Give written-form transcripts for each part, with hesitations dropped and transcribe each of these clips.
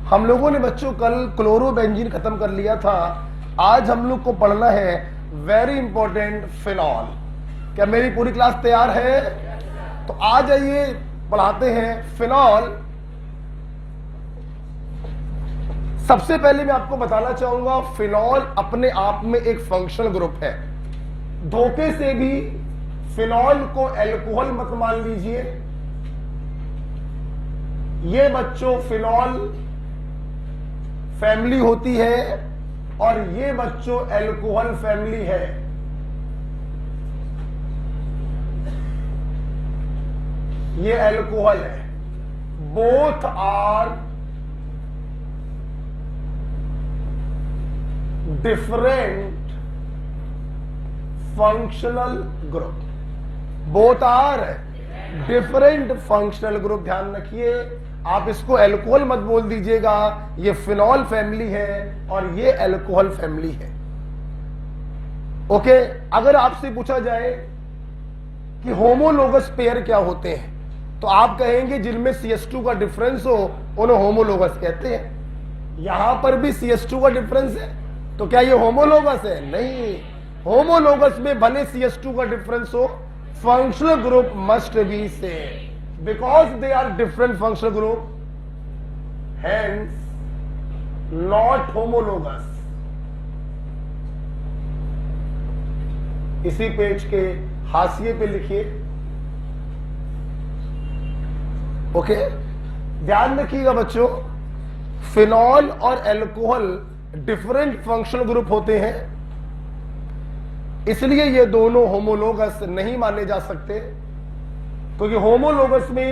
हम लोगों ने बच्चों कल क्लोरोबेंजीन खत्म कर लिया था। आज हम लोग को पढ़ना है वेरी इंपॉर्टेंट फिनॉल। क्या मेरी पूरी क्लास तैयार है? तो आ जाइए पढ़ाते हैं फिनॉल। सबसे पहले मैं आपको बताना चाहूंगा फिनॉल अपने आप में एक फंक्शनल ग्रुप है। धोखे से भी फिनॉल को एल्कोहल मत मान लीजिए। ये बच्चों फिनॉल फैमिली होती है और ये बच्चों एल्कोहल फैमिली है। ये एल्कोहल है। Both are different functional group. Both are different functional group. ध्यान रखिए, आप इसको एल्कोहल मत बोल दीजिएगा। ये फिनॉल फैमिली है और ये एल्कोहल फैमिली है। ओके, अगर आपसे पूछा जाए कि होमोलोगस पेयर क्या होते हैं तो आप कहेंगे जिनमें CH2 का डिफरेंस हो उन्हें होमोलोगस कहते हैं। यहां पर भी CH2 का डिफरेंस है तो क्या ये होमोलोगस है? नहीं। होमोलोगस में भले CH2 का डिफरेंस हो, functional group must B same because they are different functional group, hence not homologous। इसी पेज के हाशिए पे लिखिए। ओके, ध्यान रखिएगा बच्चों, फिनॉल और एल्कोहल डिफरेंट फंक्शनल ग्रुप होते हैं, इसलिए ये दोनों होमोलोगस नहीं माने जा सकते। क्योंकि होमोलोगस में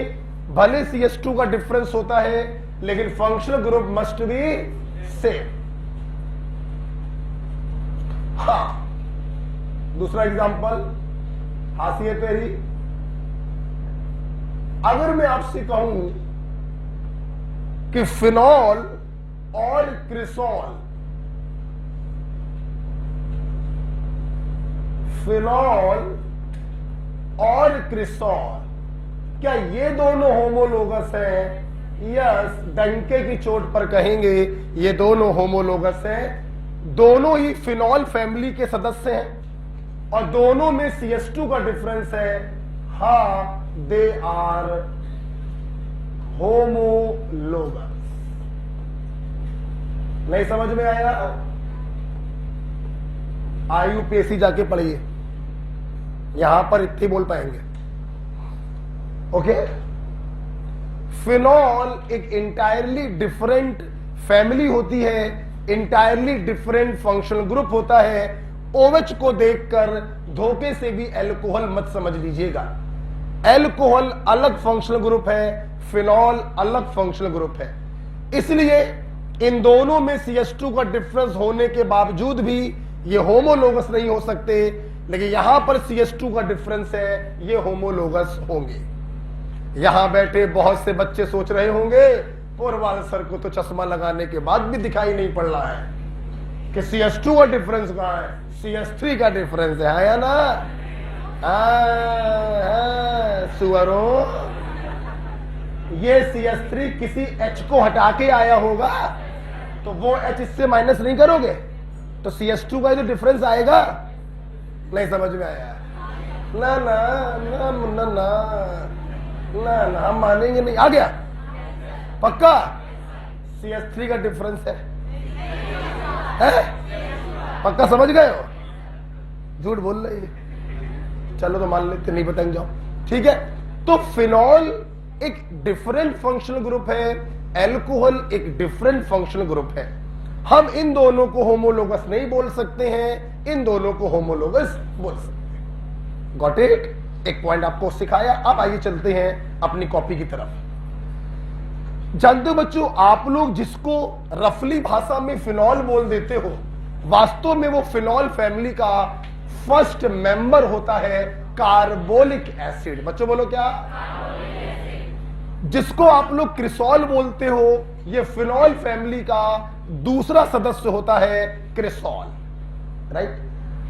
भले CH2 का डिफरेंस होता है लेकिन functional group must B same. हाँ, दूसरा एग्जांपल हाशिए पे ही। अगर मैं आपसे कहूं कि फिनॉल और क्रिसॉल, फिनॉल और क्रिसॉल, क्या ये दोनों होमोलोगस हैं? यस, डंके की चोट पर कहेंगे ये दोनों होमोलोगस हैं। दोनों ही फिनॉल फैमिली के सदस्य हैं और दोनों में CH2 का डिफरेंस है। हाँ, दे आर होमोलोगस। नहीं समझ में आया? IUPAC जाके पढ़िए, यहां पर इतने बोल पाएंगे। ओके, फिनॉल एक इंटायरली डिफरेंट फैमिली होती है, इंटायरली डिफरेंट फंक्शनल ग्रुप होता है। OH को देखकर धोखे से भी एल्कोहल मत समझ लीजिएगा। एल्कोहल अलग फंक्शनल ग्रुप है, फिनॉल अलग फंक्शनल ग्रुप है। इसलिए इन दोनों में CH2 का डिफरेंस होने के बावजूद भी ये होमोलोगस नहीं हो सकते, लेकिन यहां पर CH2 का डिफरेंस है, ये होमोलोगस होंगे। यहां बैठे बहुत से बच्चे सोच रहे होंगे पोरवाल सर को तो चश्मा लगाने के बाद भी दिखाई नहीं पड़ रहा है कि CH2 का डिफरेंस कहां है, CH3 का डिफरेंस है या ना? सुअरों, ये CH3 किसी H को हटा के आया होगा तो वो H इससे माइनस नहीं करोगे तो CH2 का जो डिफरेंस आएगा। नहीं समझ में आया? ना ना ना ना ना ना ना, हम मानेंगे नहीं। आ गया पक्का? CH3 का डिफरेंस है? पक्का समझ गए हो? झूठ बोल रही है। चलो तो मान लेते, नहीं बताएंगे जाओ। ठीक है, तो फिनॉल एक डिफरेंट फंक्शनल ग्रुप है, एल्कोहल एक डिफरेंट फंक्शनल ग्रुप है। हम इन दोनों को होमोलोगस नहीं बोल सकते हैं, इन दोनों को होमोलोगस बोल सकते हैं। Got it? एक पॉइंट आपको सिखाया। अब आइए चलते हैं अपनी कॉपी की तरफ। जानते हो बच्चों, आप लोग जिसको रफली भाषा में फिनॉल बोल देते हो, वास्तव में वो फिनॉल फैमिली का फर्स्ट मेंबर होता है कार्बोलिक एसिड। बच्चों बोलो क्या? जिसको आप लोग क्रिसॉल बोलते हो, ये फिनॉल फैमिली का दूसरा सदस्य होता है क्रिसॉल। राइट?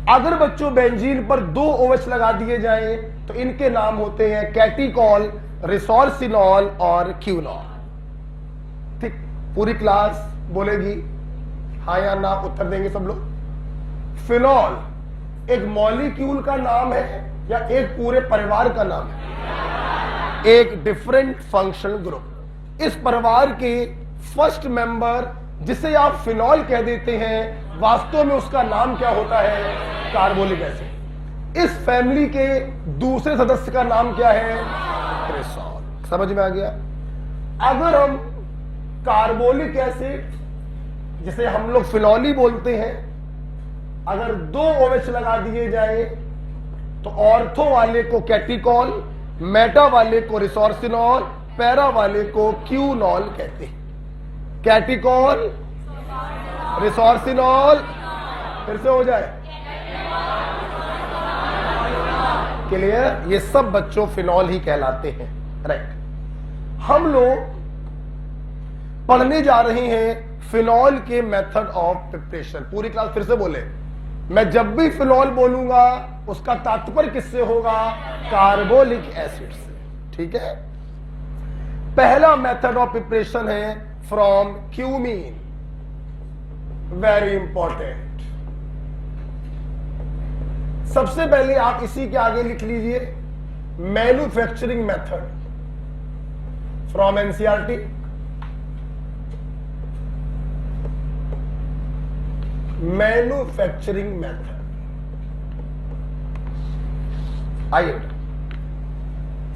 अगर बच्चों बेंजीन पर 2 OH लगा दिए जाएं तो इनके नाम होते हैं कैटिकॉल, रिसोर्सिनॉल और क्यूनॉल। ठीक, पूरी क्लास बोलेगी हाँ या ना, उत्तर देंगे सब लोग। फिनॉल एक मॉलिक्यूल का नाम है या एक पूरे परिवार का नाम है? एक डिफरेंट फंक्शनल ग्रुप। इस परिवार के फर्स्ट मेंबर जिसे आप फिनॉल कह देते हैं, वास्तव में उसका नाम क्या होता है? Carbolic acid. इस फैमिली के दूसरे सदस्य का नाम क्या है? क्रेसॉल। समझ में आ गया? अगर हम कार्बोलिक एसिड, जिसे हम लोग फिनॉल ही बोलते हैं, अगर 2 OH लगा दिए जाए तो ऑर्थो वाले को कैटिकॉल, मेटा वाले को रिसोर्सिनॉल, पैरा वाले को क्यूनॉल कहते हैं। कैटिकॉल, रिसोर्सिनॉल, फिर से हो जाए क्लियर? ये सब बच्चों फिनॉल ही कहलाते हैं, राइट। हम लोग पढ़ने जा रहे हैं फिनॉल के मेथड ऑफ प्रिपरेशन। पूरी क्लास फिर से बोले, मैं जब भी फिनॉल बोलूंगा उसका तात्पर्य किससे होगा? कार्बोलिक एसिड से, ठीक है। पहला मेथड ऑफ प्रिपरेशन है फ्रॉम क्यूमीन, वेरी इंपॉर्टेंट। सबसे पहले आप इसी के आगे लिख लीजिए manufacturing method from NCERT. Manufacturing method, आइए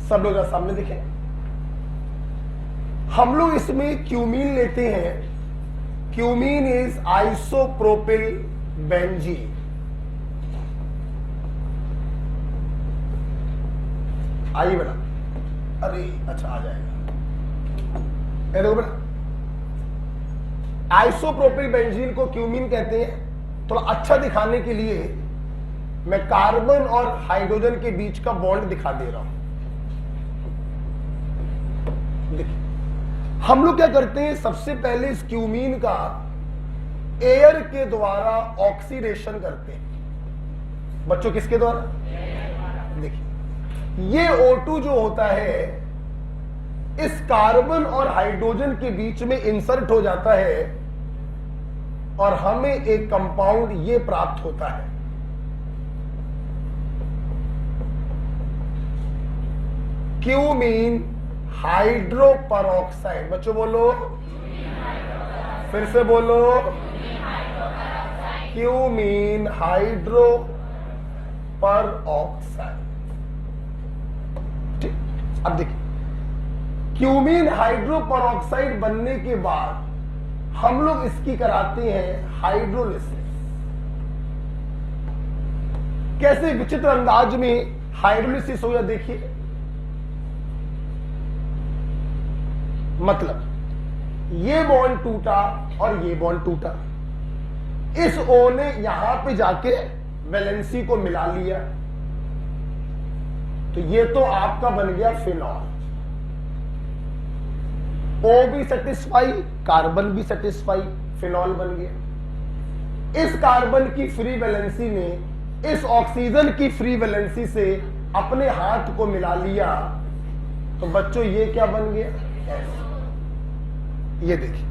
सब लोग सामने देखें। हम लोग इसमें क्यूमीन लेते हैं। Cumene is isopropyl benzene. आइए बेटा, अरे अच्छा आ जाएगा, ये देखो बेटा, आइसोप्रोपिल बेंजीन को क्यूमीन कहते हैं। थोड़ा अच्छा दिखाने के लिए मैं कार्बन और हाइड्रोजन के बीच का बॉन्ड दिखा दे रहा हूं। देखिए, हम लोग क्या करते हैं, सबसे पहले इस क्यूमीन का एयर के द्वारा ऑक्सीडेशन करते हैं। बच्चों किसके द्वारा? देखिए, ये O2 जो होता है इस कार्बन और हाइड्रोजन के बीच में इंसर्ट हो जाता है और हमें एक कंपाउंड ये प्राप्त होता है। Cumene hydroperoxide. बच्चों बोलो, फिर से बोलो, क्यूमीन हाइड्रोपरऑक्साइड। ठीक, अब देखिए, क्यूमीन हाइड्रोपरऑक्साइड बनने के बाद हम लोग इसकी कराते हैं हाइड्रोलिसिस। कैसे विचित्र अंदाज में हाइड्रोलिसिस हो, या देखिए, मतलब ये बॉन्ड टूटा और ये बॉन्ड टूटा, इस O ने यहां पे जाके वैलेंसी को मिला लिया, तो ये तो आपका बन गया फिनॉल। O भी सेटिस्फाई, कार्बन भी सेटिस्फाई, फिनॉल बन गया। इस कार्बन की फ्री वैलेंसी ने इस ऑक्सीजन की फ्री वैलेंसी से अपने हाथ को मिला लिया, तो बच्चों ये क्या बन गया? ये देखिए,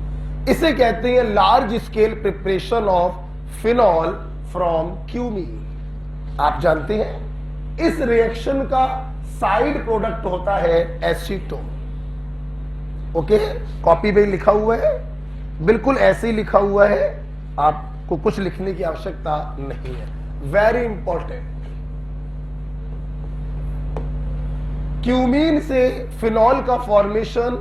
इसे कहते हैं large scale preparation of phenol from cumene. आप जानते हैं इस रिएक्शन का साइड प्रोडक्ट होता है एसीटोन। ओके, कॉपी पे लिखा हुआ है, बिल्कुल ऐसे ही लिखा हुआ है, आपको कुछ लिखने की आवश्यकता नहीं है। वेरी इंपॉर्टेंट, क्यूमीन से फिनॉल का formation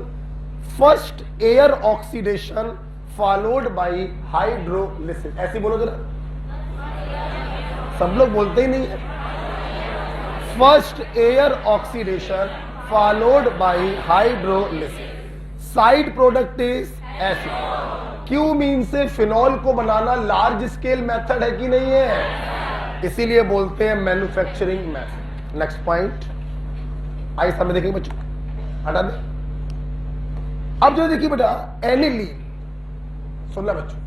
first air oxidation followed by hydrolysis. ऐसे बोलो जरा, सब लोग बोलते ही नहीं है। First air oxidation followed by hydrolysis, side product is acid. Cumene से फिनॉल को बनाना लार्ज स्केल मेथड है कि नहीं है? इसीलिए बोलते हैं मैन्युफैक्चरिंग मेथड। नेक्स्ट पॉइंट, आइए सामने देखेंगे बच्चों, हटा दे। अब जो देखिए बेटा, एनिलीन, सुनना बच्चों,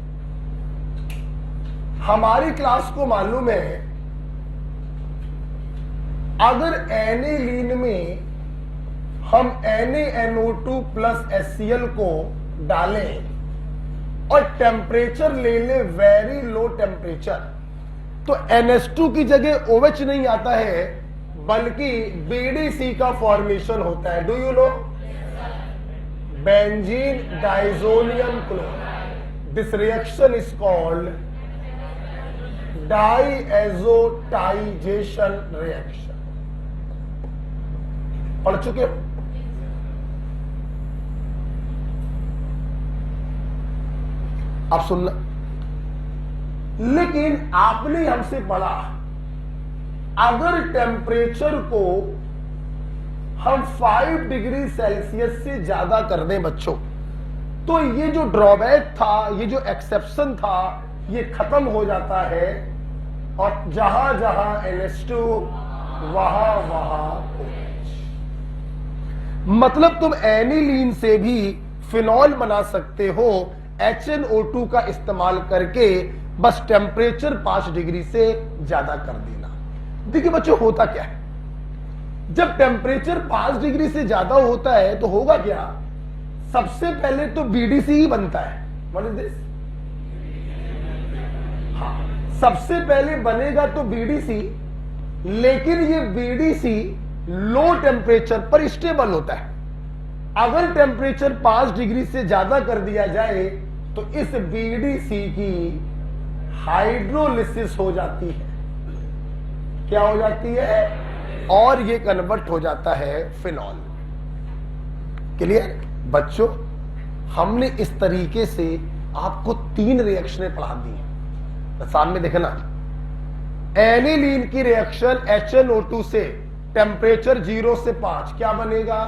हमारी क्लास को मालूम है अगर एनिलीन में हम NaNO2 प्लस HCl को डालें और टेम्परेचर ले ले वेरी लो टेम्परेचर, तो NH2 की जगह OH नहीं आता है बल्कि BDC का फॉर्मेशन होता है। Do you know? Benzene diazonium chloride. This reaction is called diazotisation reaction. पढ़ चुके हो? आप सुनना। लेकिन आपने हमसे पढ़ा अगर टेम्परेचर को हम 5 डिग्री सेल्सियस से ज्यादा कर दें बच्चों, तो ये जो ड्रॉबैक था, ये जो एक्सेप्शन था, ये खत्म हो जाता है और जहां जहां NH2 वहां OH। मतलब तुम एनिलीन से भी फिनॉल बना सकते हो HNO2 का इस्तेमाल करके, बस टेम्परेचर 5 डिग्री से ज्यादा कर देना। देखिए बच्चों होता क्या है, जब टेम्परेचर 5 डिग्री से ज्यादा होता है तो होगा क्या, सबसे पहले तो BDC ही बनता है। What is this? हाँ, सबसे पहले बनेगा तो BDC, लेकिन ये BDC लो टेम्परेचर पर स्टेबल होता है। अगर टेम्परेचर 5 डिग्री से ज्यादा कर दिया जाए तो इस BDC की हाइड्रोलिसिस हो जाती है। क्या हो जाती है? और ये कन्वर्ट हो जाता है फिनॉल। क्लियर बच्चों? हमने इस तरीके से आपको 3 रिएक्शनें पढ़ा दी हैं। सामने देखना, एनिलीन की रिएक्शन HNO2 से टेम्परेचर 0 से 5 क्या बनेगा?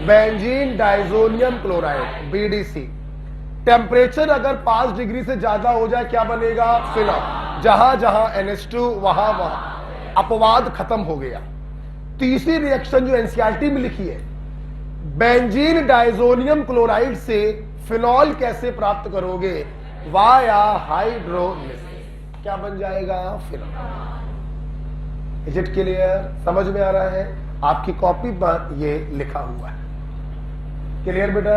Benzene diazonium chloride BDC। Temperature अगर 5 डिग्री से ज्यादा हो जाए क्या बनेगा? फिनॉल। जहां जहां NH2 वहां अपवाद खत्म हो गया। तीसरी रिएक्शन जो NCERT में लिखी है, बेंजीन डाइजोनियम क्लोराइड से फिनॉल कैसे प्राप्त करोगे? Via hydrolysis. क्या बन जाएगा? फिनॉल। Is it clear? समझ में आ रहा है? आपकी कॉपी पर ये लिखा हुआ है। क्लियर बेटा?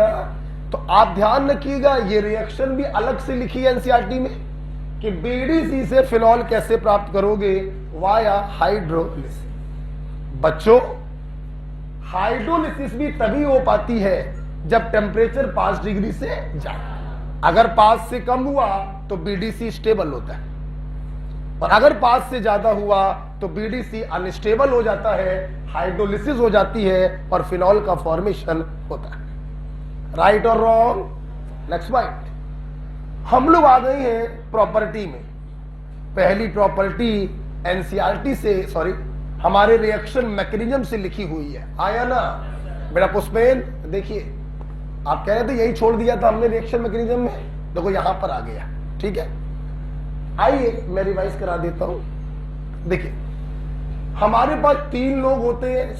तो आप ध्यान रखिएगा, ये रिएक्शन भी अलग से लिखी है NCERT में कि BDC से फिनॉल कैसे प्राप्त करोगे? Via hydrolysis. बच्चों हाइड्रोलिसिस भी तभी हो पाती है जब टेम्परेचर 5 डिग्री से ज्यादा। अगर 5 से कम हुआ तो BDC स्टेबल होता है, और अगर 5 से ज्यादा हुआ तो BDC अनस्टेबल हो जाता है, हाइड्रोलिसिस हो जाती है और फिनॉल का फॉर्मेशन होता है। राइट और रॉन्ग? नेक्स्ट पॉइंट, हम लोग आ गए हैं प्रॉपर्टी में। पहली प्रॉपर्टी NCERT से, सॉरी, हमारे रिएक्शन मैकेनिज्म से लिखी हुई है। आया ना मेरा पुष्पेन? देखिए आप कह रहे थे यही छोड़ दिया था हमने रिएक्शन मैकेनिज्म में, देखो यहां पर आ गया। ठीक है, आइए मैं रिवाइज करा देता हूं। देखिए हमारे पास 3 लोग होते हैं,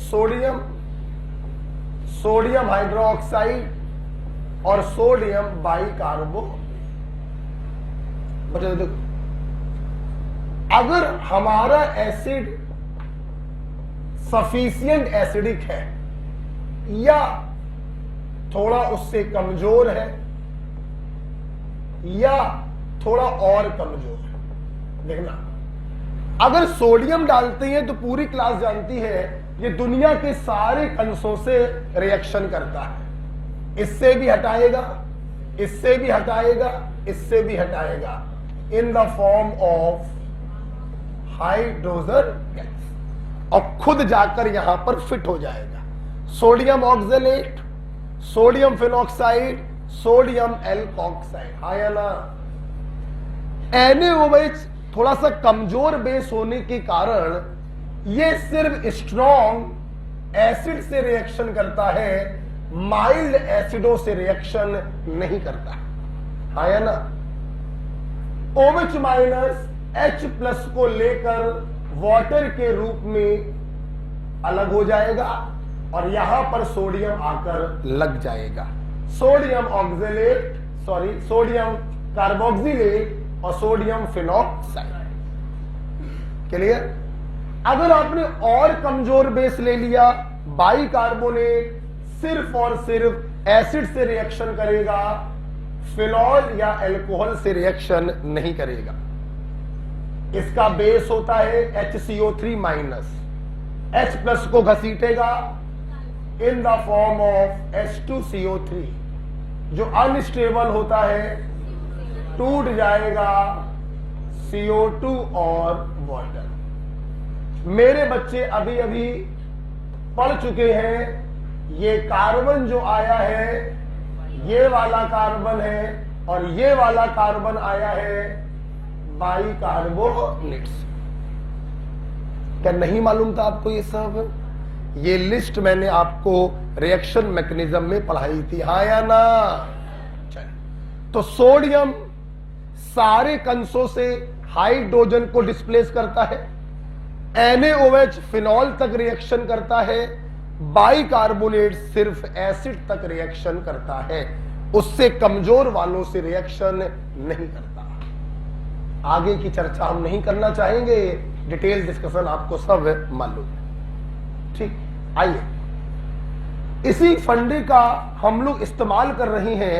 सोडियम हाइड्रोक्साइड और सोडियम बाइकार्बो। देखो अगर हमारा एसिड सफिशिएंट एसिडिक है या थोड़ा उससे कमजोर है या थोड़ा और कमजोर है, देखना अगर सोडियम डालते हैं तो पूरी क्लास जानती है ये दुनिया के सारे कंसों से रिएक्शन करता है। इससे भी हटाएगा, इससे भी हटाएगा, इससे भी हटाएगा, in the form of hydrogen gas, और खुद जाकर यहां पर फिट हो जाएगा। Sodium oxalate, sodium phenoxide, sodium alkoxide. हाँ या ना? NaOH थोड़ा सा कमजोर बेस होने के कारण ये सिर्फ स्ट्रॉन्ग एसिड से रिएक्शन करता है, माइल्ड एसिडों से रिएक्शन नहीं करता। हाँ या ना? OH माइनस H+ को लेकर वाटर के रूप में अलग हो जाएगा और यहां पर सोडियम आकर लग जाएगा। Sodium oxalate, sorry sodium carboxylate और सोडियम फिनॉक्साइड। क्लियर? अगर आपने और कमजोर बेस ले लिया, बाइकार्बोनेट सिर्फ और सिर्फ एसिड से रिएक्शन करेगा, फिनॉल या अल्कोहल से रिएक्शन नहीं करेगा। इसका बेस होता है HCO3 माइनस, H प्लस को घसीटेगा in the form of H2CO3, जो अनस्टेबल होता है टूट जाएगा CO2 और वाटर। मेरे बच्चे अभी अभी पढ़ चुके हैं, ये कार्बन जो आया है ये वाला कार्बन है और ये वाला कार्बन आया है बाइकार्बोनेट्स। क्या नहीं मालूम था आपको ये सब? ये लिस्ट मैंने आपको रिएक्शन मैकेनिज्म में पढ़ाई थी, हाँ या ना? तो सोडियम सारे कंसों से हाइड्रोजन को डिस्प्लेस करता है, NaOH फिनॉल तक रिएक्शन करता है, बाइकार्बोनेट सिर्फ एसिड तक रिएक्शन करता है, उससे कमजोर वालों से रिएक्शन नहीं करता। आगे की चर्चा हम नहीं करना चाहेंगे, डिटेल डिस्कशन आपको सब मालूम है। ठीक, आइए इसी फंडे का हम लोग इस्तेमाल कर रहे हैं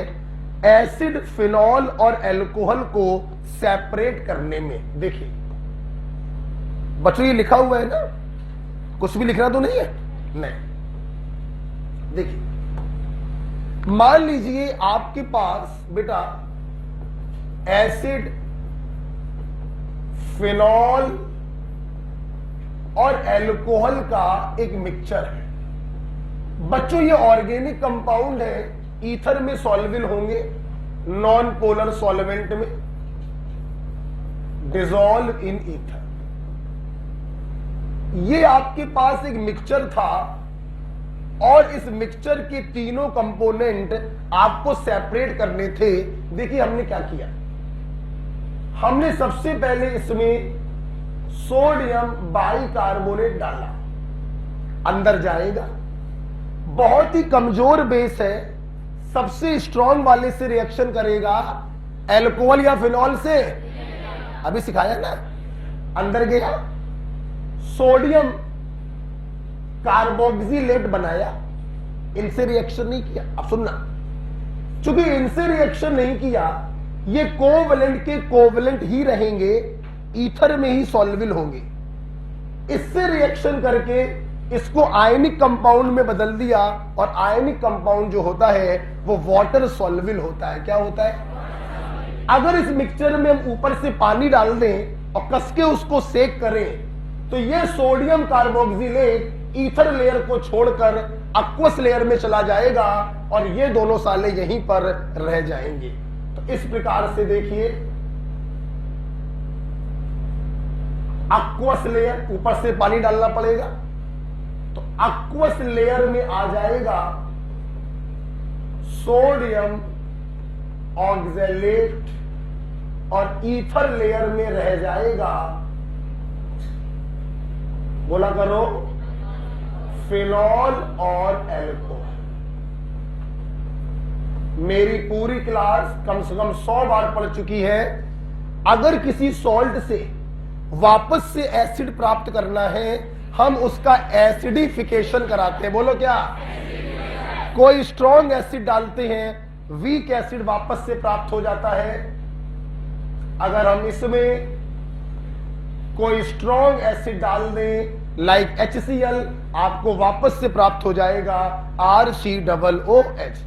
एसिड, फिनॉल और अल्कोहल को सेपरेट करने में। देखिए बच्चों ये लिखा हुआ है ना, कुछ भी लिखना तो नहीं है? नहीं। देखिए मान लीजिए आपके पास बेटा एसिड, फिनॉल और अल्कोहल का एक मिक्सचर है। बच्चों ये ऑर्गेनिक कंपाउंड है, ईथर में सॉल्युबल होंगे, नॉन पोलर सॉल्वेंट में डिसॉल्व इन ईथर। ये आपके पास एक मिक्सचर था और इस मिक्सचर के तीनों कंपोनेंट आपको सेपरेट करने थे। देखिए हमने क्या किया, हमने सबसे पहले इसमें सोडियम बाइकार्बोनेट डाला, अंदर जाएगा, बहुत ही कमजोर बेस है, सबसे स्ट्रॉन्ग वाले से रिएक्शन करेगा, अल्कोहल या फिनॉल से। अभी सिखाया ना, अंदर गया, सोडियम कार्बोक्सिलेट बनाया, इनसे रिएक्शन नहीं किया। अब सुनना, चूंकि इनसे रिएक्शन नहीं किया, ये कोवलेंट के कोवलेंट ही रहेंगे, ईथर में ही सॉल्युबल होंगे। इससे रिएक्शन करके इसको आयनिक कंपाउंड में बदल दिया और आयनिक कंपाउंड जो होता है वो वाटर सॉल्युबल होता है। क्या होता है? अगर इस मिक्सचर में हम ऊपर से पानी डाल दें और कस के उसको सेक करें तो ये सोडियम कार्बोक्सिलेट ईथर लेयर को छोड़कर एक्वस लेयर में चला जाएगा और ये दोनों साले यहीं पर रह जाएंगे। तो इस प्रकार से देखिए एक्वस लेयर, ऊपर से पानी डालना पड़ेगा तो एक्वस लेयर में आ जाएगा सोडियम ऑक्सैलेट और ईथर लेयर में रह जाएगा, बोला करो, फिनॉल और अल्कोहल। मेरी पूरी क्लास कम से कम 100 बार पढ़ चुकी है, अगर किसी सॉल्ट से वापस से एसिड प्राप्त करना है हम उसका एसिडिफिकेशन कराते हैं। बोलो क्या? कोई स्ट्रॉन्ग एसिड डालते हैं, वीक एसिड वापस से प्राप्त हो जाता है। अगर हम इसमें कोई स्ट्रॉन्ग एसिड डाल दें लाइक HCl, आपको वापस से प्राप्त हो जाएगा RCOOH।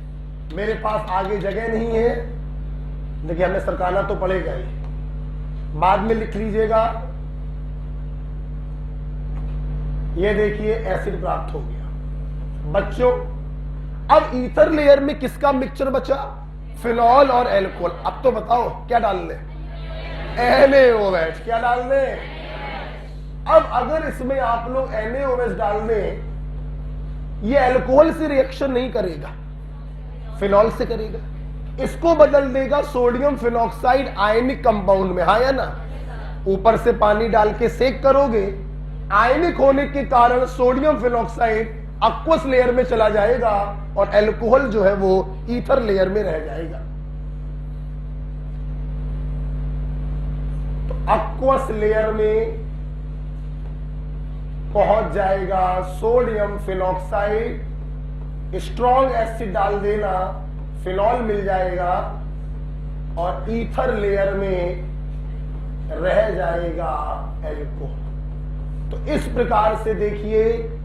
मेरे पास आगे जगह नहीं है, देखिए हमें सरकाना तो पड़ेगा ही, बाद में लिख लीजिएगा। ये देखिए एसिड प्राप्त हो गया। बच्चों अब ईथर लेयर में किसका मिक्सचर बचा? फिनॉल और अल्कोहल। अब तो बताओ क्या डाल लें? NaOH। क्या डाल दें? अब अगर इसमें आप लोग NaOH डाल दें, ये अल्कोहल से रिएक्शन नहीं करेगा, फिनॉल से करेगा। इसको बदल देगा सोडियम फिनॉक्साइड आयनिक कंपाउंड में, हाँ या ना? ऊपर से पानी डाल के सेक करोगे, आयनिक होने के कारण सोडियम फिनॉक्साइड एक्वस लेयर में चला जाएगा और अल्कोहल जो है वो ईथर लेयर में रह जाएगा। तो एक्वस लेयर में पहुंच जाएगा सोडियम फिनॉक्साइड, स्ट्रॉन्ग एसिड डाल देना, फिनॉल मिल जाएगा, और ईथर लेयर में रह जाएगा एल्कोहल। तो इस प्रकार से देखिए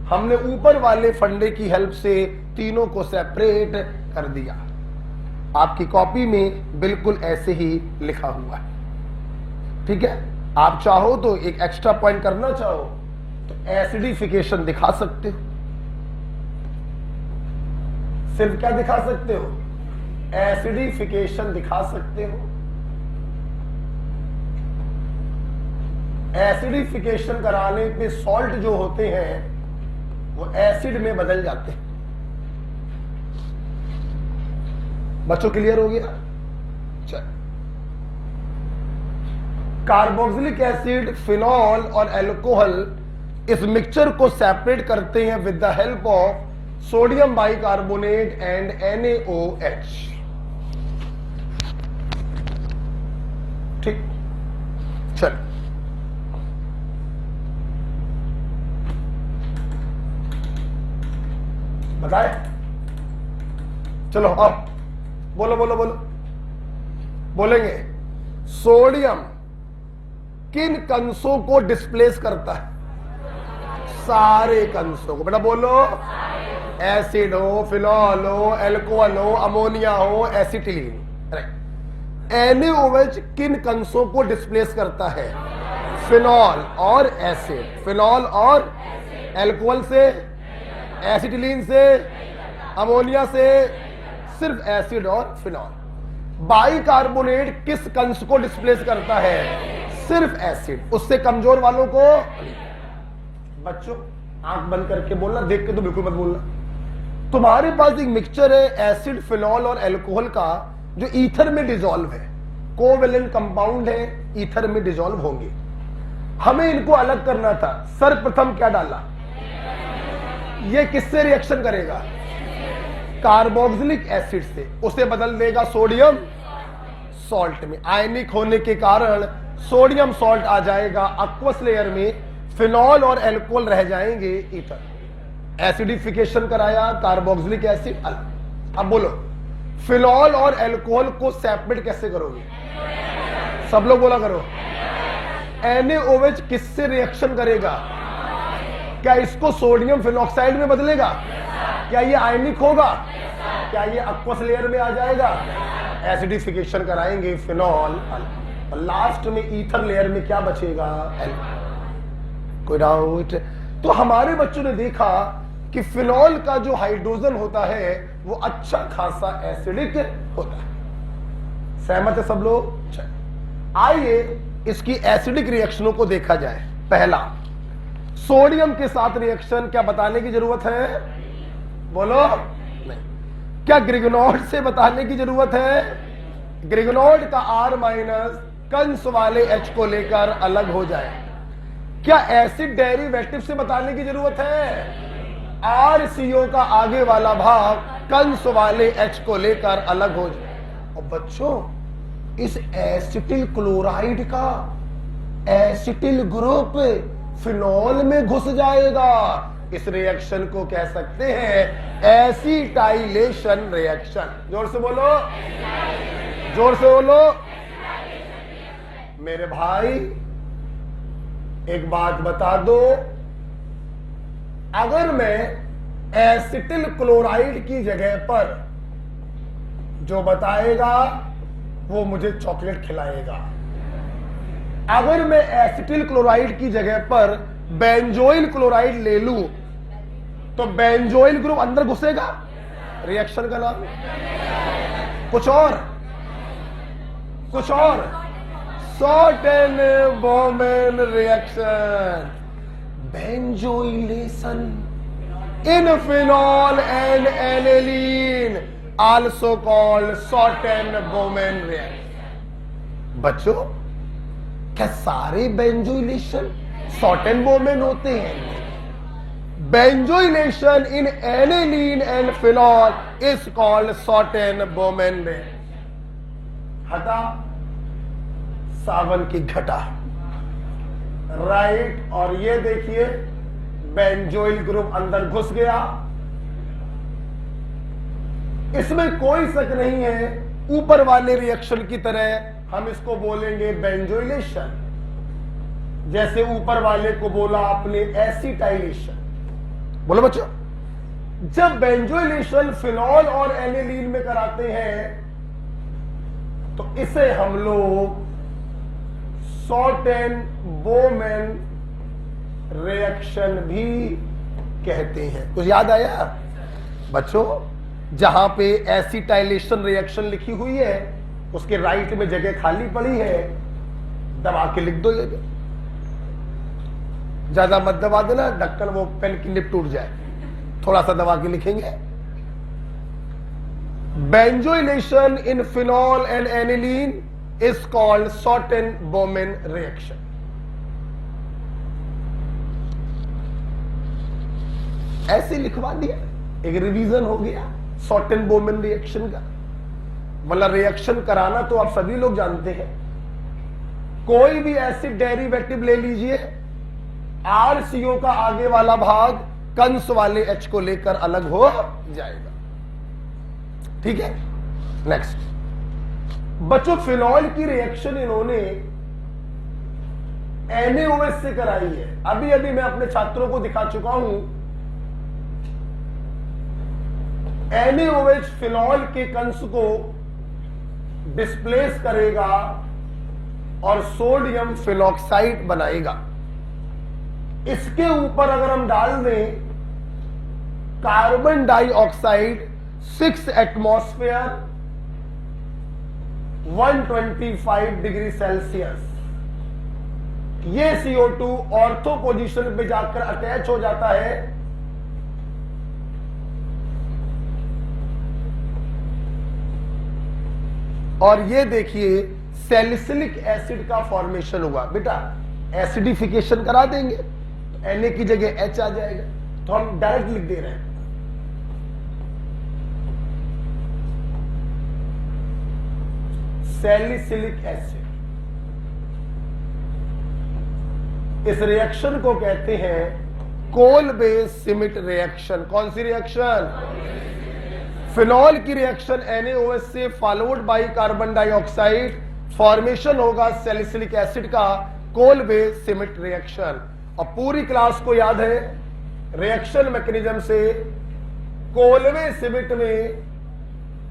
हमने ऊपर वाले फंडे की हेल्प से तीनों को सेपरेट कर दिया। आपकी कॉपी में बिल्कुल ऐसे ही लिखा हुआ है, ठीक है। आप चाहो तो एक एक्स्ट्रा पॉइंट करना चाहो तो एसिडिफिकेशन दिखा सकते हो। सिर्फ क्या दिखा सकते हो? एसिडिफिकेशन दिखा सकते हो। एसिडिफिकेशन कराने पे सॉल्ट जो होते हैं वो एसिड में बदल जाते हैं। बच्चों क्लियर हो गया? चल, कार्बोक्सिलिक एसिड, फिनॉल और अल्कोहल इस मिक्सचर को सेपरेट करते हैं with the help of sodium bicarbonate and NaOH। ठीक, चल बताए। चलो अब बोलो बोलो बोलो, बोलेंगे सोडियम किन कंसों को डिस्प्लेस करता है? सारे कंसों को। बेटा बोलो, एसिड हो, फिनॉल हो, एल्कोहल हो, अमोनिया हो, एसिटिलीन। राइट। NaOH किन कंसों को डिस्प्लेस करता है? फिनॉल और एसिड। फिनॉल और एल्कोहल से, एसिटिलीन से, अमोनिया से, सिर्फ एसिड और फिनॉल। बाइकार्बोनेट किस कंस को डिस्प्लेस करता है? सिर्फ एसिड। उससे कमजोर वालों को। बच्चों आंख बंद करके बोलना, देख के तो बिल्कुल मत बोलना। तुम्हारे पास एक मिक्सचर है एसिड, फिनॉल और एल्कोहल का जो ईथर में डिसॉल्व है, कोवेलेंट कंपाउंड है, ईथर में डिसॉल्व होंगे। हमें इनको अलग करना था। सर्वप्रथम क्या डाला? ये किससे रिएक्शन करेगा? कार्बोक्सिलिक एसिड से। उसे बदल देगा सोडियम सॉल्ट में। आयनिक होने के कारण सोडियम सॉल्ट आ जाएगा एक्वस लेयर में, फिनॉल और एल्कोहल रह जाएंगे ईथर। एसिडिफिकेशन कराया, कार्बोक्सिलिक एसिड अलग। अब बोलो फिनॉल और एल्कोहल को सेपरेट कैसे करोगे? सब लोग बोला करो। NaOH किससे रिएक्शन करेगा? क्या इसको सोडियम फिनॉक्साइड में बदलेगा? क्या ये आयनिक होगा? क्या ये एक्वस लेयर में आ जाएगा? एसिडिफिकेशन कराएंगे, फिनॉल और लास्ट में ईथर लेयर में क्या बचेगा? कोई डाउट? तो हमारे बच्चों ने देखा कि फिनॉल का जो हाइड्रोजन होता है वो अच्छा खासा एसिडिक होता है। सहमत है सब लोग? आइए इसकी एसिडिक रिएक्शनों को देखा जाए। पहला, सोडियम के साथ रिएक्शन। क्या बताने की जरूरत है? बोलो। नहीं। क्या ग्रिगनॉड से बताने की जरूरत है? ग्रिगनॉड का R- कंस वाले H को लेकर अलग हो जाए। क्या एसिड डेरिवेटिव से बताने की जरूरत है? RCO का आगे वाला भाग कंस वाले H को लेकर अलग हो जाए। और बच्चों इस एसिटिल क्लोराइड का एसिटिल ग्रुप फिनॉल में घुस जाएगा। इस रिएक्शन को कह सकते हैं एसिटाइलेशन रिएक्शन। जोर से बोलो, जोर से बोलो। मेरे भाई एक बात बता दो, अगर मैं एसिटिल क्लोराइड की जगह पर जो बताएगा वो मुझे चॉकलेट खिलाएगा। अगर मैं एसिटिल क्लोराइड की जगह पर बेंजोइल क्लोराइड ले लूं तो बेंजोइल ग्रुप अंदर घुसेगा। रिएक्शन का नाम कुछ और, कुछ और। Schotten Baumann reaction, benzoylation in phenol and aniline also called Schotten Baumann reaction. बच्चों क्या सारे बेंजोइलेशन सॉर्टेन-बोमेन होते हैं? Benzoylation in aniline and phenol is called Schotten Baumann reaction. हटा सावन की घटा, राइट। और ये देखिए बेंजोइल ग्रुप अंदर घुस गया। इसमें कोई शक नहीं है ऊपर वाले रिएक्शन की तरह हम इसको बोलेंगे बेंजोइलेशन। जैसे ऊपर वाले को बोला आपने एसिटाइलेशन। बोलो बच्चों, जब बेंजोइलेशन फिनॉल और एनिलीन में कराते हैं तो इसे हम लोग शॉर्टेन-बोहमेन रिएक्शन भी कहते हैं। कुछ याद आया बच्चों? जहां पे एसिटाइलेशन रिएक्शन लिखी हुई है उसके राइट में जगह खाली पड़ी है, दबा के लिख दो। ये ज्यादा मत दबा देना, ढक्कन वो पेन की निप टूट जाए। थोड़ा सा दबा के लिखेंगे benzoylation in phenol and aniline is called Schotten Baumann reaction. ऐसे लिखवा दिया, एक रिवीजन हो गया शॉर्टेन-बोहमेन रिएक्शन का। मतलब रिएक्शन कराना तो आप सभी लोग जानते हैं। कोई भी एसिड डेरिवेटिव ले लीजिए, RCO का आगे वाला भाग कंस वाले H को लेकर अलग हो जाएगा। ठीक है, नेक्स्ट बच्चों, फिनॉल की रिएक्शन इन्होंने NaOH से कराई है। अभी अभी मैं अपने छात्रों को दिखा चुका हूं। NaOH फिनॉल के कंस को डिस्प्लेस करेगा और सोडियम फिनॉक्साइड बनाएगा। इसके ऊपर अगर हम डाल दें carbon dioxide 6 atmosphere 125 degree Celsius, ये CO2 ऑर्थो पोजीशन पे जाकर अटैच हो जाता है और ये देखिए सैलिसिलिक एसिड का फॉर्मेशन हुआ। बेटा एसिडिफिकेशन करा देंगे तो Na की जगह H आ जाएगा, तो हम डायरेक्ट लिख दे रहे हैं सैलिसिलिक एसिड। इस रिएक्शन को कहते हैं कोल बेस सिमिट रिएक्शन। कौन सी रिएक्शन? फिनॉल की रिएक्शन NaOH से followed by carbon dioxide, formation होगा सैलिसिलिक एसिड का, कोल बेस सिमिट रिएक्शन। और पूरी क्लास को याद है रिएक्शन मैकेनिज्म से कोलवे सिमिट में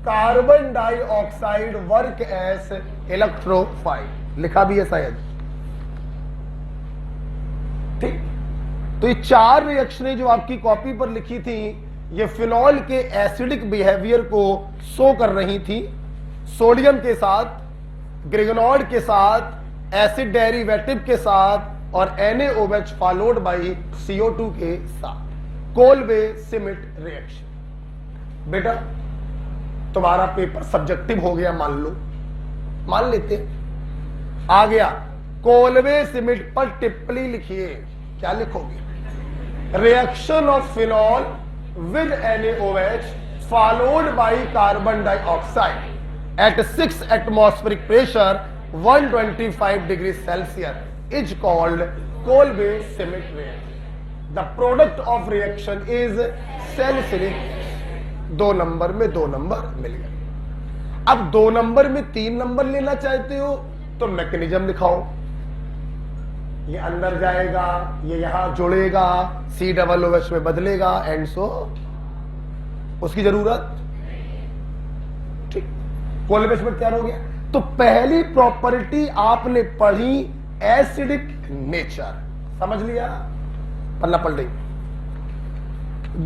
carbon dioxide work as electrophile, लिखा भी है शायद। ठीक, तो ये 4 रिएक्शनें जो आपकी कॉपी पर लिखी थी ये फिनॉल के एसिडिक बिहेवियर को शो कर रही थी। सोडियम के साथ, ग्रिगनॉड के साथ, एसिड डेरिवेटिव के साथ और NaOH फॉलोड बाय CO2 के साथ। Kolbe Schmitt reaction. बेटा तुम्हारा पेपर सब्जेक्टिव हो गया, मान लेते आ गया। कोलवे सिमिट पर टिप्पणी लिखिए। क्या लिखोगे? Reaction of phenol with NaOH followed by carbon dioxide at 6 atmospheric pressure 125 degrees Celsius is called Kolbe-Schmidt reaction. The product of reaction is salicylic acid। 2 number में 2 नंबर मिल गए। अब 2 नंबर में 3 नंबर लेना चाहते हो तो मैकेनिज्म लिखाओ। ये अंदर जाएगा, ये यहां जुड़ेगा, COOH में बदलेगा एंड सो उसकी जरूरत। ठीक, कोलवे सिमिट तैयार हो गया। तो पहली प्रॉपर्टी आपने पढ़ी एसिडिक नेचर, समझ लिया, पन्ना पढ़ ली।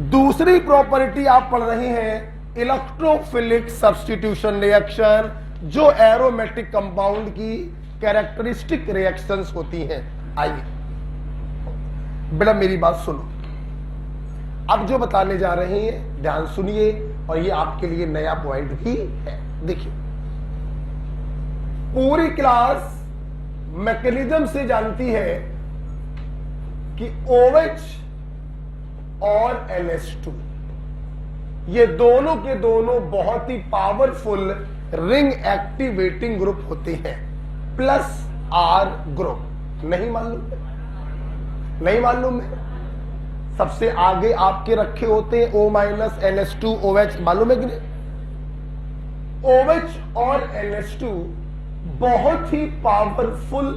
दूसरी प्रॉपर्टी आप पढ़ रहे हैं इलेक्ट्रोफिलिक सब्स्टिट्यूशन रिएक्शन, जो एरोमेटिक कंपाउंड की कैरेक्टरिस्टिक रिएक्शंस होती हैं। आइए बेटा मेरी बात सुनो, अब जो बताने जा रहे हैं ध्यान सुनिए और ये आपके लिए नया पॉइंट भी है। देखिए पूरी क्लास मैकेनिज्म से जानती है कि OH और NH2 ये दोनों के दोनों बहुत ही पावरफुल रिंग एक्टिवेटिंग ग्रुप होते हैं, प्लस R ग्रुप। नहीं मालूम? नहीं मालूम है? सबसे आगे आपके रखे होते हैं O- NH2OH, मालूम है कि नहीं? OH और NH2 बहुत ही पावरफुल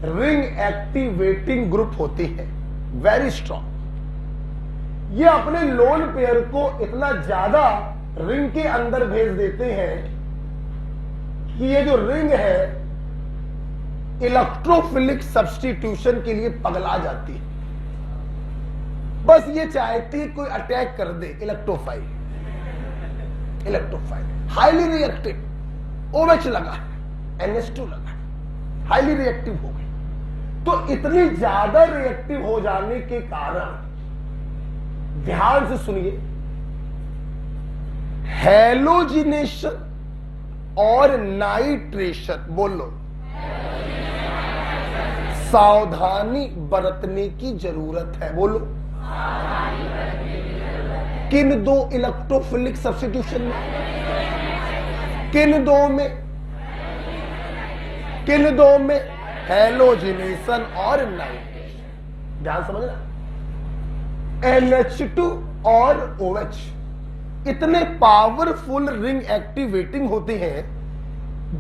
रिंग एक्टिवेटिंग ग्रुप होती है, वेरी स्ट्रॉन्ग। ये अपने लोन पेयर को इतना ज्यादा रिंग के अंदर भेज देते हैं कि ये जो रिंग है इलेक्ट्रोफिलिक सब्स्टिट्यूशन के लिए पगला जाती है। बस ये चाहती है कोई अटैक कर दे, इलेक्ट्रोफाइल हाईली रिएक्टिव, OH लगा है, NH2 लगा है, हाईली रिएक्टिव हो गई। तो इतनी ज्यादा रिएक्टिव हो जाने के कारण, ध्यान से सुनिए, हैलोजिनेशन और नाइट्रेशन, बोलो, सावधानी बरतने की जरूरत है, बोलो। किन दो इलेक्ट्रोफिलिक सब्स्टिट्यूशन में? किन दो में? हैलोजिनेशन और नाइट्रेशन। ध्यान समझना, NH2 और OH इतने पावरफुल रिंग एक्टिवेटिंग होते हैं,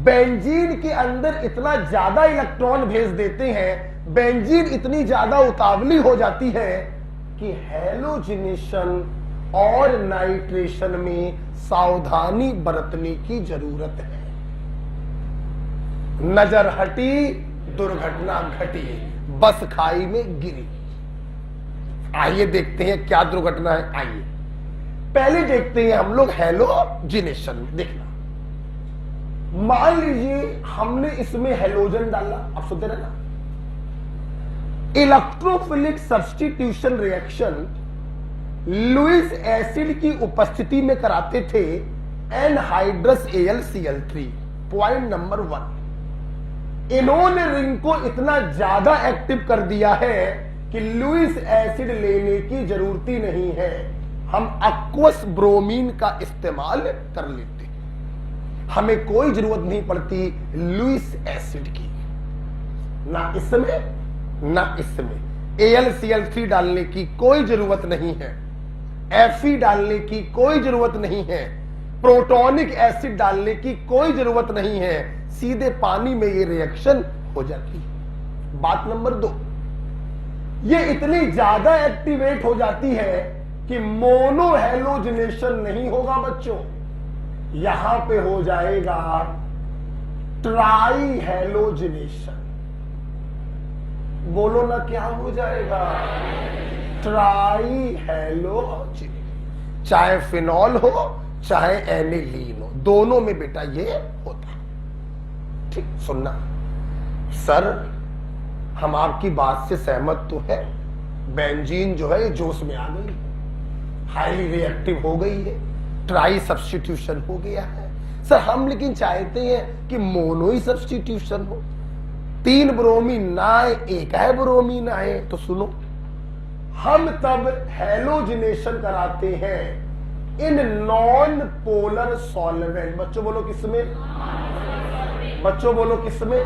बेंजीन के अंदर इतना ज्यादा इलेक्ट्रॉन भेज देते हैं, बेंजीन इतनी ज्यादा उतावली हो जाती है कि हैलोजिनेशन और नाइट्रेशन में सावधानी बरतने की जरूरत है। नजर हटी, दुर्घटना घटी, बस खाई में गिरी। आइए देखते हैं क्या दुर्घटना है। आइए पहले देखते हैं हम लोग हैलोजिनेशन में। देखना, मान लीजिए हमने इसमें हैलोजन डाला, आप सुनते रहना। Electrophilic substitution reaction Lewis acid की उपस्थिति में कराते थे एनहाइड्रस AlCl3। पॉइंट नंबर 1, इन्होंने रिंग को इतना ज्यादा एक्टिव कर दिया है कि लुईस एसिड लेने की जरूरत ही नहीं है, हम एक्वस ब्रोमीन का इस्तेमाल कर लेते हैं। हमें कोई जरूरत नहीं पड़ती लुईस एसिड की, ना इसमें ना इसमें। AlCl3 डालने की कोई जरूरत नहीं है, Fe डालने की कोई जरूरत नहीं है, प्रोटोनिक एसिड डालने की कोई जरूरत नहीं है, सीधे पानी में ये रिएक्शन हो जाती है। बात नंबर 2, ये इतनी ज्यादा एक्टिवेट हो जाती है कि मोनोहैलोजिनेशन नहीं होगा बच्चों, यहां पे हो जाएगा ट्राई हैलोजिनेशन। बोलो ना, क्या हो जाएगा? Try halogenation. चाहे फिनॉल हो चाहे एनिलीन हो, दोनों में बेटा ये होता है। ठीक, सुनना सर, हम आपकी बात से सहमत तो है, बेंजीन जो है जोश में आ गई, हाईली रिएक्टिव हो गई है, ट्राई सब्स्टिट्यूशन हो गया है। सर हम लेकिन चाहते हैं कि मोनो ही सब्स्टिट्यूशन हो, 3 ब्रोमीन ना आए, 1 है ब्रोमीन आए। तो सुनो, हम तब हैलोजिनेशन कराते हैं इन नॉन पोलर सॉल्वेंट। बच्चों बोलो किसमें? बच्चों बोलो किसमें?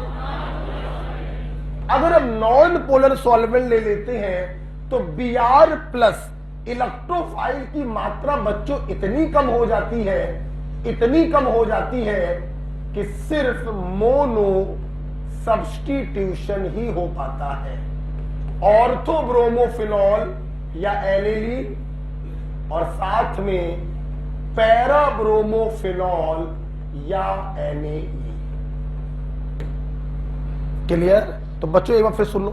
अगर हम नॉन पोलर सॉल्वेंट ले लेते हैं तो Br प्लस इलेक्ट्रोफाइल की मात्रा बच्चों इतनी कम हो जाती है, इतनी कम हो जाती है कि सिर्फ मोनो सब्स्टिट्यूशन ही हो पाता है। ऑर्थोब्रोमोफिनॉल या एनिलीन और साथ में पैराब्रोमोफिनॉल या एनेलीन। क्लियर? तो बच्चों एक बार फिर सुन लो,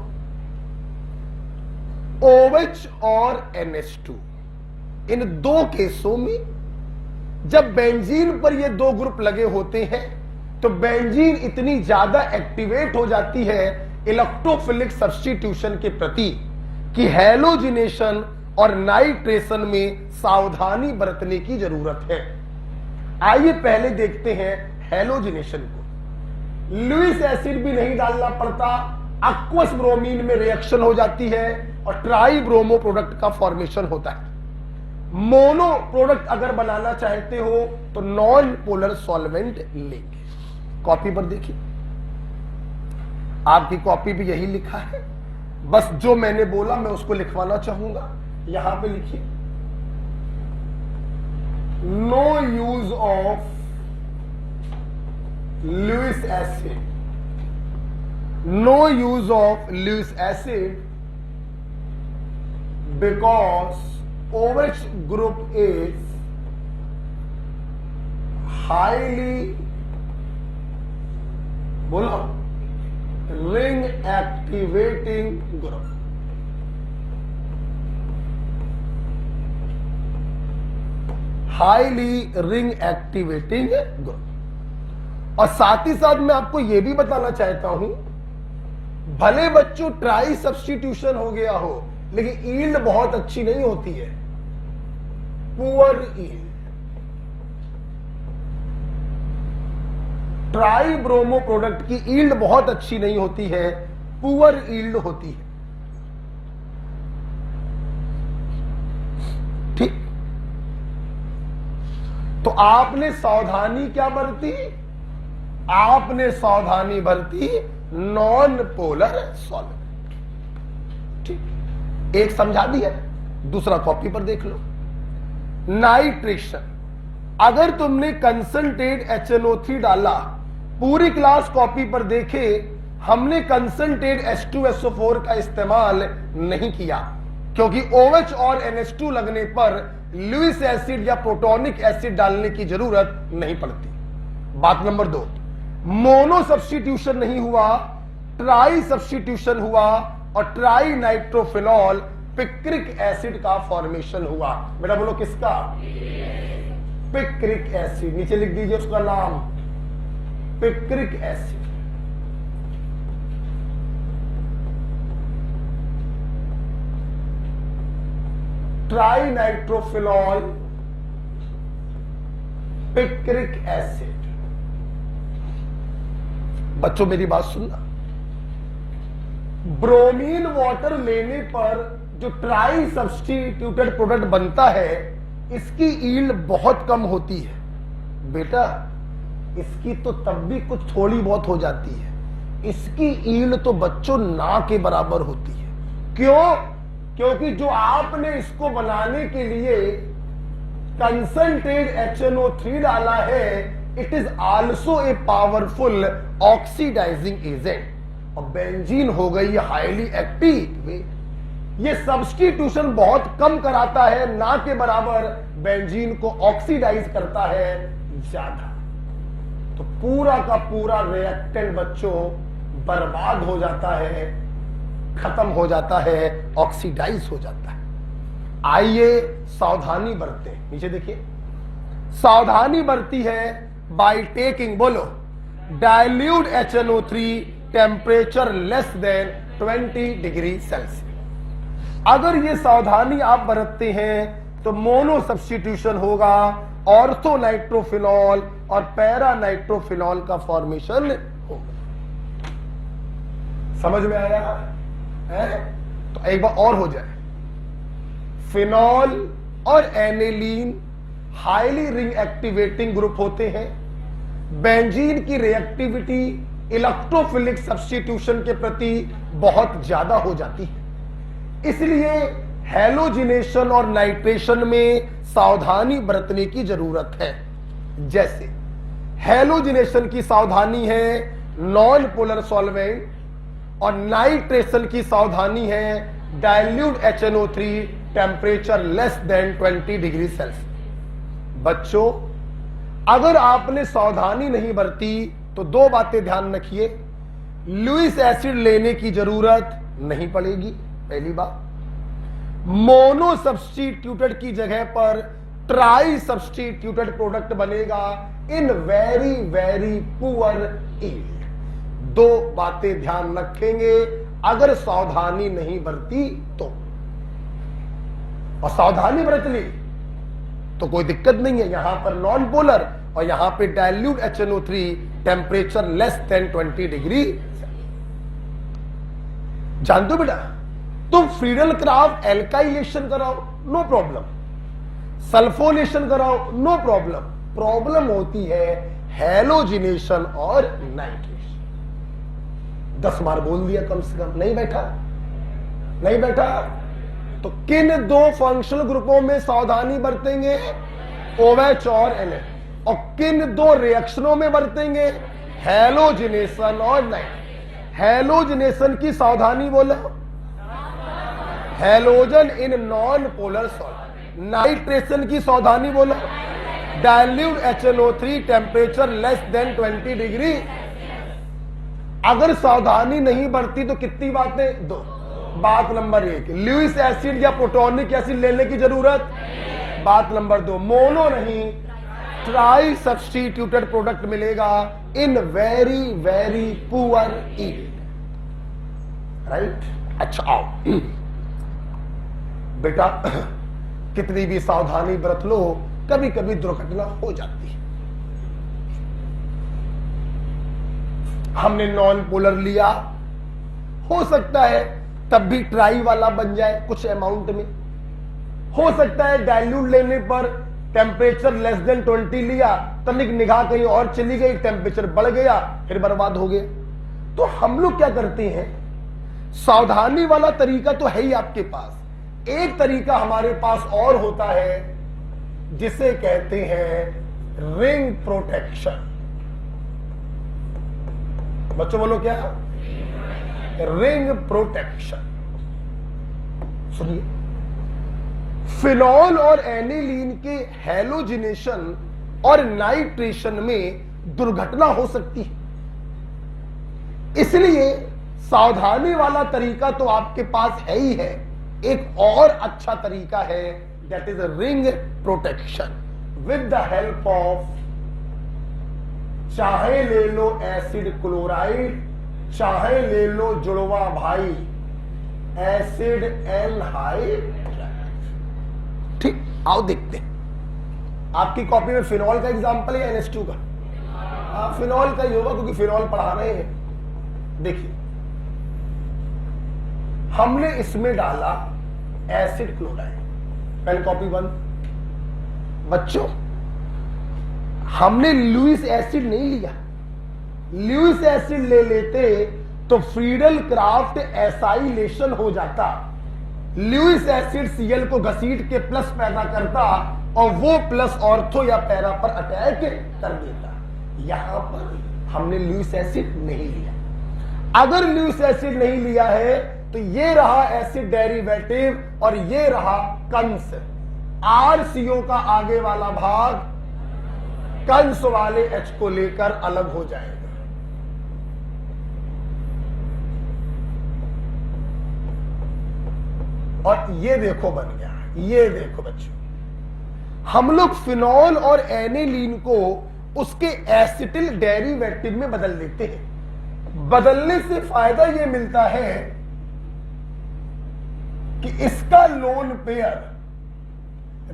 OH और NH2, इन 2 केसों में जब बेंजीन पर ये 2 ग्रुप लगे होते हैं तो बेंजीन इतनी ज्यादा एक्टिवेट हो जाती है इलेक्ट्रोफिलिक सब्स्टिट्यूशन के प्रति कि हैलोजिनेशन और नाइट्रेशन में सावधानी बरतने की जरूरत है। आइए पहले देखते हैं हैलोजिनेशन को। लुईस एसिड भी नहीं डालना पड़ता, एक्वस ब्रोमीन में रिएक्शन हो जाती है और ट्राई ब्रोमो प्रोडक्ट का फॉर्मेशन होता है। मोनो प्रोडक्ट अगर बनाना चाहते हो तो नॉन पोलर सॉल्वेंट लेंगे। कॉपी पर देखिए, आपकी कॉपी भी यही लिखा है, बस जो मैंने बोला मैं उसको लिखवाना चाहूंगा। यहां पे लिखिए, no use of Lewis acid. No use of Lewis acid because OH group is highly, बोलो, ring activating group. Highly ring activating group. और साथ ही साथ मैं आपको यह भी बताना चाहता हूं, भले बच्चों ट्राई सब्स्टिट्यूशन हो गया हो, लेकिन ईल्ड बहुत अच्छी नहीं होती है, poor yield. Try bromo product की ईल्ड बहुत अच्छी नहीं होती है, पुअर ईल्ड होती है। ठीक, तो आपने सावधानी क्या बरती? आपने सावधानी बरती नॉन पोलर सॉल्वेंट। ठीक, एक समझा दिया, दूसरा कॉपी पर देख लो। नाइट्रेशन, अगर तुमने कंसंट्रेट HNO3 डाला, पूरी क्लास कॉपी पर देखे, हमने कंसंट्रेट H2SO4 का इस्तेमाल नहीं किया, क्योंकि OH और NH2 लगने पर लुईस एसिड या प्रोटोनिक एसिड डालने की जरूरत नहीं पड़ती। बात नंबर 2, मोनो सब्स्टिट्यूशन नहीं हुआ, ट्राई सब्स्टिट्यूशन हुआ, और ट्राई नाइट्रोफिनॉल पिक्रिक एसिड का फॉर्मेशन हुआ। बेटा बोलो किसका? Picric acid. नीचे लिख दीजिए उसका नाम, picric acid. Try nitrophenol picric acid. बच्चों मेरी बात सुनना, ब्रोमीन वाटर लेने पर जो ट्राई सब्स्टिट्यूटेड प्रोडक्ट बनता है, इसकी ईल्ड बहुत कम होती है। बेटा इसकी तो तब भी कुछ थोड़ी बहुत हो जाती है, इसकी ईल्ड तो बच्चों ना के बराबर होती है। क्यों? क्योंकि जो आपने इसको बनाने के लिए कंसंट्रेट HNO3 डाला है, it is also a powerful oxidising agent, और बेंजीन हो गई हाईली एक्टिव। ये सब्स्टिट्यूशन बहुत कम कराता है, ना के बराबर बेंजीन को ऑक्सीडाइज करता है ज्यादा। तो पूरा का पूरा रिएक्टेंट बच्चों बर्बाद हो जाता है, खत्म हो जाता है, ऑक्सीडाइज हो जाता है। आइए सावधानी बरतें। नीचे देखिए, सावधानी बरती है बाय टेकिंग, बोलो, dilute HNO3 temperature less than 20 degree Celsius. अगर ये सावधानी आप बरतते हैं तो मोनो सब्स्टिट्यूशन होगा, ऑर्थो नाइट्रोफिनॉल और पैरा नाइट्रोफिनॉल का फॉर्मेशन होगा। समझ में आया है? तो एक बार और हो जाए, फिनॉल और aniline highly ring activating group होते हैं। बेंजीन की रिएक्टिविटी इलेक्ट्रोफिलिक सब्स्टिट्यूशन के प्रति बहुत ज्यादा हो जाती है, इसलिए हैलोजिनेशन और नाइट्रेशन में सावधानी बरतने की जरूरत है। जैसे हैलोजिनेशन की सावधानी है नॉन पोलर सॉल्वेंट, और नाइट्रेशन की सावधानी है dilute HNO3 temperature less than 20 degree Celsius. बच्चों अगर आपने सावधानी नहीं बरती तो दो बातें ध्यान रखिए, लुईस एसिड लेने की जरूरत नहीं पड़ेगी, पहली बात। मोनो सब्स्टिट्यूटेड की जगह पर ट्राई सब्स्टिट्यूटेड प्रोडक्ट बनेगा in very very poor yield. दो बातें ध्यान रखेंगे अगर सावधानी नहीं बरती तो, और सावधानी बरत ली तो कोई दिक्कत नहीं है। यहां पर नॉन पोलर और यहां पे dilute HNO3 temperature less than 20 degree. जानते हो बेटा, तुम फ्रीडल क्राफ्ट एल्काइलेशन कराओ, नो प्रॉब्लम, सल्फोनेशन कराओ, नो प्रॉब्लम। प्रॉब्लम होती है हैलोजिनेशन और नाइट्रेशन। 10 बार बोल दिया कम से कम, नहीं बैठा? नहीं बैठा? तो किन दो फंक्शनल ग्रुपों में सावधानी बरतेंगे? OH और NH। और किन दो रिएक्शनों में बरतेंगे? हैलोजिनेशन और नहीं, हैलोजिनेशन की सावधानी बोलो, halogen in non polar salt. Nitration की सावधानी बोलो, dilute HNO3 temperature less than 20 degree. अगर सावधानी नहीं बरती तो कितनी बातें? 2। बात नंबर 1, ल्यूइस एसिड या प्रोटोनिक एसिड लेने की जरूरत। बात नंबर 2, मोनो नहीं ट्राई सब्स्टिट्यूटेड प्रोडक्ट मिलेगा in very very poor yield, right. अच्छा आओ बेटा, कितनी भी सावधानी बरत लो, कभी कभी दुर्घटना हो जाती है। हमने नॉन पोलर लिया, हो सकता है तब भी ट्राई वाला बन जाए कुछ अमाउंट में, हो सकता है डाइल्यूट लेने पर टेम्परेचर लेस देन 20 लिया, तनिक निगाह कहीं और चली गई, टेम्परेचर बढ़ गया, फिर बर्बाद हो गया। तो हम लोग क्या करते हैं, सावधानी वाला तरीका तो है ही आपके पास, एक तरीका हमारे पास और होता है जिसे कहते हैं रिंग प्रोटेक्शन। बच्चों बोलो क्या? Ring protection. सुनिए, फिनॉल और एनिलीन के हैलोजिनेशन और नाइट्रेशन में दुर्घटना हो सकती है, इसलिए सावधानी वाला तरीका तो आपके पास है ही है, एक और अच्छा तरीका है, that is ring protection with the help of, चाहे ले लो एसिड क्लोराइड, चाहे ले लो जुड़वा भाई एसिड एनहाइड्राइड। ठीक, आओ देखते हैं। आपकी कॉपी में फिनॉल का एग्जांपल है NH2 का? फिनॉल का ही होगा क्योंकि फिनॉल पढ़ा रहे हैं। देखिए, हमने इसमें डाला एसिड क्लोराइड, पेन कॉपी 1। बच्चों, हमने लुईस एसिड नहीं लिया, लुईस एसिड ले लेते तो फ्रीडल क्राफ्ट एसाइलेशन हो जाता, लुईस एसिड Cl को घसीट के प्लस पैदा करता और वो प्लस ऑर्थो या पैरा पर अटैक कर देता। यहां पर हमने लुईस एसिड नहीं लिया। अगर लुईस एसिड नहीं लिया है तो ये रहा एसिड डेरिवेटिव और ये रहा कंस, RCO का आगे वाला भाग कंस वाले H को लेकर अलग हो जाएगा। और ये देखो बन गया, ये देखो बच्चों, हम लोग फिनॉल और एनिलीन को उसके एसिटिल डेरिवेटिव में बदल देते हैं। बदलने से फायदा यह मिलता है कि इसका लोन पेयर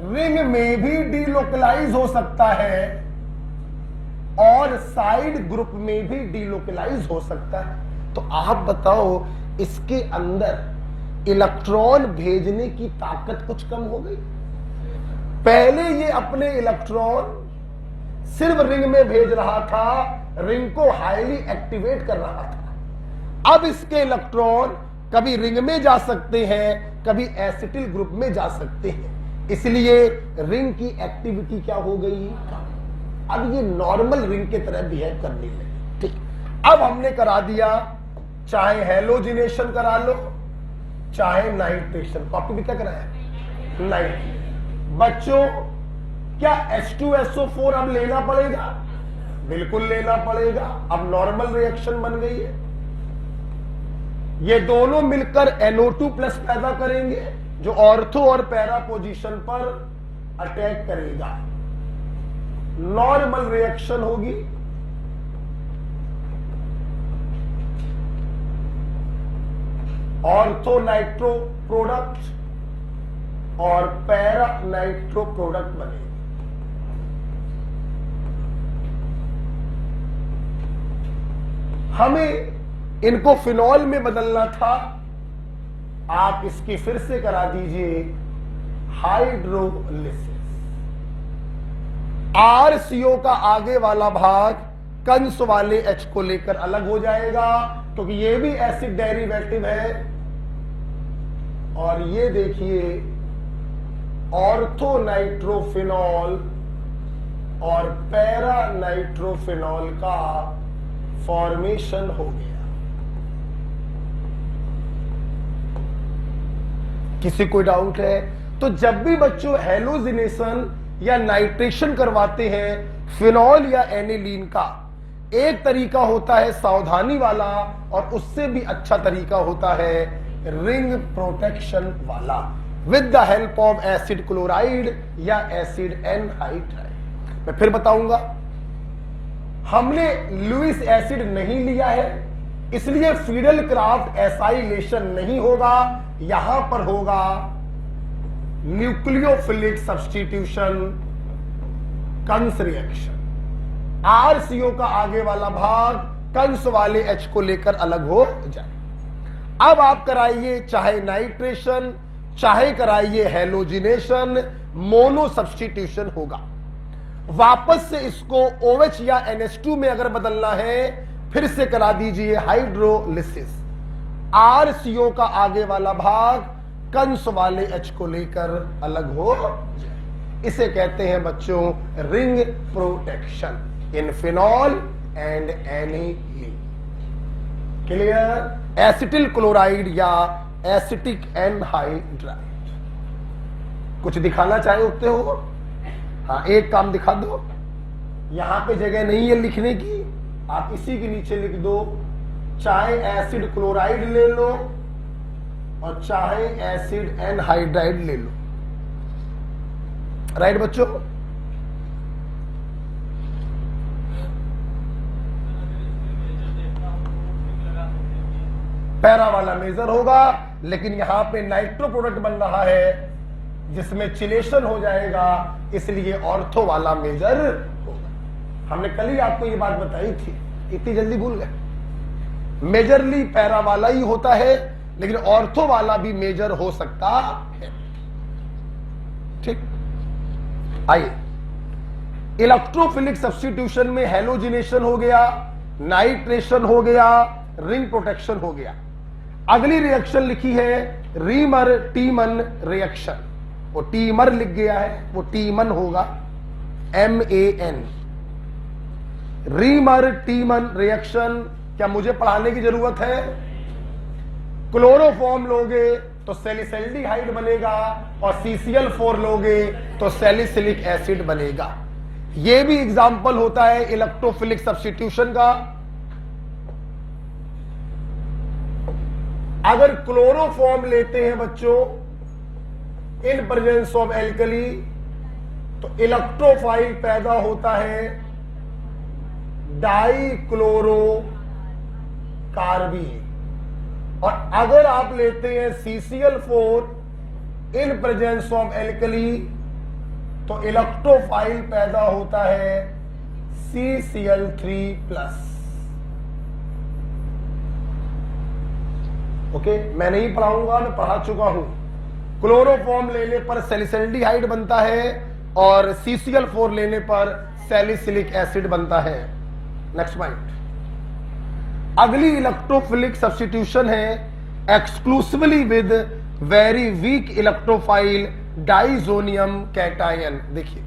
रिंग में भी डीलोकलाइज हो सकता है और साइड ग्रुप में भी डीलोकलाइज हो सकता है। तो आप बताओ, इसके अंदर इलेक्ट्रॉन भेजने की ताकत कुछ कम हो गई? पहले ये अपने इलेक्ट्रॉन सिर्फ रिंग में भेज रहा था, रिंग को हाईली एक्टिवेट कर रहा था। अब इसके इलेक्ट्रॉन कभी रिंग में जा सकते हैं, कभी एसिटिल ग्रुप में जा सकते हैं, इसलिए रिंग की एक्टिविटी क्या हो गई? अब ये नॉर्मल रिंग की तरह बिहेव करने लगी। ठीक, अब हमने करा दिया, चाहे हैलोजिनेशन करा लो चाहे नाइट्रेशन। कॉपी भी क्या कराया? नाइट। बच्चों, क्या H2SO4 अब लेना पड़ेगा? बिल्कुल लेना पड़ेगा। अब नॉर्मल रिएक्शन बन गई है, ये दोनों मिलकर NO2 प्लस पैदा करेंगे जो ऑर्थो और पैरा पोजीशन पर अटैक करेगा, नॉर्मल रिएक्शन होगी। ऑर्थो नाइट्रो प्रोडक्ट और पैरा नाइट्रो प्रोडक्ट बनेगी। हमें इनको फिनॉल में बदलना था, आप इसकी फिर से करा दीजिए हाइड्रोलिसिस। RCO का आगे वाला भाग कंस वाले H को लेकर अलग हो जाएगा क्योंकि ये भी एसिड डेरिवेटिव है। और ये देखिए, ऑर्थो नाइट्रोफिनॉल और पैरा नाइट्रोफिनॉल का फॉर्मेशन हो गया। किसी कोई डाउट है? तो जब भी बच्चों हैलोजिनेशन या नाइट्रेशन करवाते हैं फिनॉल या एनिलीन का, एक तरीका होता है सावधानी वाला और उससे भी अच्छा तरीका होता है रिंग प्रोटेक्शन वाला, with the help of acid chloride या एसिड एनहाइड्राइड। मैं फिर बताऊंगा, हमने लुईस एसिड नहीं लिया है इसलिए फीडल क्राफ्ट एसाइलेशन नहीं होगा, यहां पर होगा न्यूक्लियोफिलिक सब्स्टिट्यूशन कंस रिएक्शन। आरसीओ का आगे वाला भाग कंस वाले एच को लेकर अलग हो जाए। अब आप कराइए चाहे नाइट्रेशन चाहे कराइए हैलोजिनेशन, मोनो सब्स्टिट्यूशन होगा। वापस से इसको OH या NH2 में अगर बदलना है फिर से करा दीजिए हाइड्रोलिसिस। आरसीओ का आगे वाला भाग कंस वाले H को लेकर अलग हो जाए। इसे कहते हैं बच्चों ring protection in phenol and aniline. Clear? Acetyl chloride या एसिटिक एनहाइड्राइड। कुछ दिखाना चाहे उठते हो? हाँ, एक काम दिखा दो। यहां पे जगह नहीं है लिखने की, आप इसी के नीचे लिख दो, चाहे एसिड क्लोराइड ले लो और चाहे एसिड एनहाइड्राइड ले लो। राइट बच्चों? पैरा वाला मेजर होगा, लेकिन यहां पे नाइट्रो प्रोडक्ट बन रहा है जिसमें चिलेशन हो जाएगा, इसलिए ऑर्थो वाला मेजर होगा। हमने कल ही आपको ये बात बताई थी, इतनी जल्दी भूल गए। मेजरली पैरा वाला ही होता है, लेकिन ऑर्थो वाला भी मेजर हो सकता है। ठीक, आइए इलेक्ट्रोफिलिक सब्स्टिट्यूशन में हैलोजिनेशन हो गया, नाइट्रेशन हो गया, रिंग प्रोटेक्शन हो गया। अगली रिएक्शन लिखी है रीमर टीमन रिएक्शन। वो टीमर लिख गया है, वो टीमन होगा MAN। रीमर टीमन रिएक्शन क्या मुझे पढ़ाने की जरूरत है? क्लोरोफॉर्म लोगे तो सैलिसैल्डिहाइड बनेगा और CCl4 लोगे तो सैलिसिलिक एसिड बनेगा। यह भी एग्जाम्पल होता है इलेक्ट्रोफिलिक सब्स्टिट्यूशन का। अगर क्लोरोफॉर्म लेते हैं बच्चों इन प्रेजेंस ऑफ एल्कली तो इलेक्ट्रोफाइल पैदा होता है डाइक्लोरो कार्बीन, और अगर आप लेते हैं CCl4 in presence of alkali तो इलेक्ट्रोफाइल पैदा होता है CCl3+। ओके, मैं नहीं पढ़ाऊंगा, मैं पढ़ा चुका हूं। क्लोरोफॉर्म लेने पर सैलिसैल्डिहाइड बनता है और CCl4 लेने पर सैलिसिलिक एसिड बनता है। नेक्स्ट पॉइंट, अगली इलेक्ट्रोफिलिक सब्स्टिट्यूशन है exclusively with very weak electrophile diazonium cation. देखिए,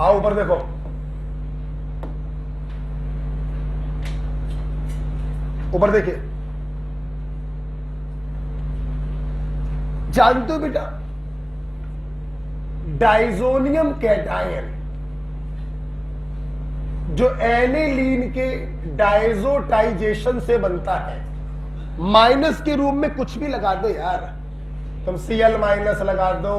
आओ ऊपर देखो, ऊपर देखिए, जानते हो बेटा डाइजोनियम कैटायन जो एनिलीन के डाइजोटाइजेशन से बनता है, माइनस के रूप में कुछ भी लगा दो यार, तुम Cl- लगा दो,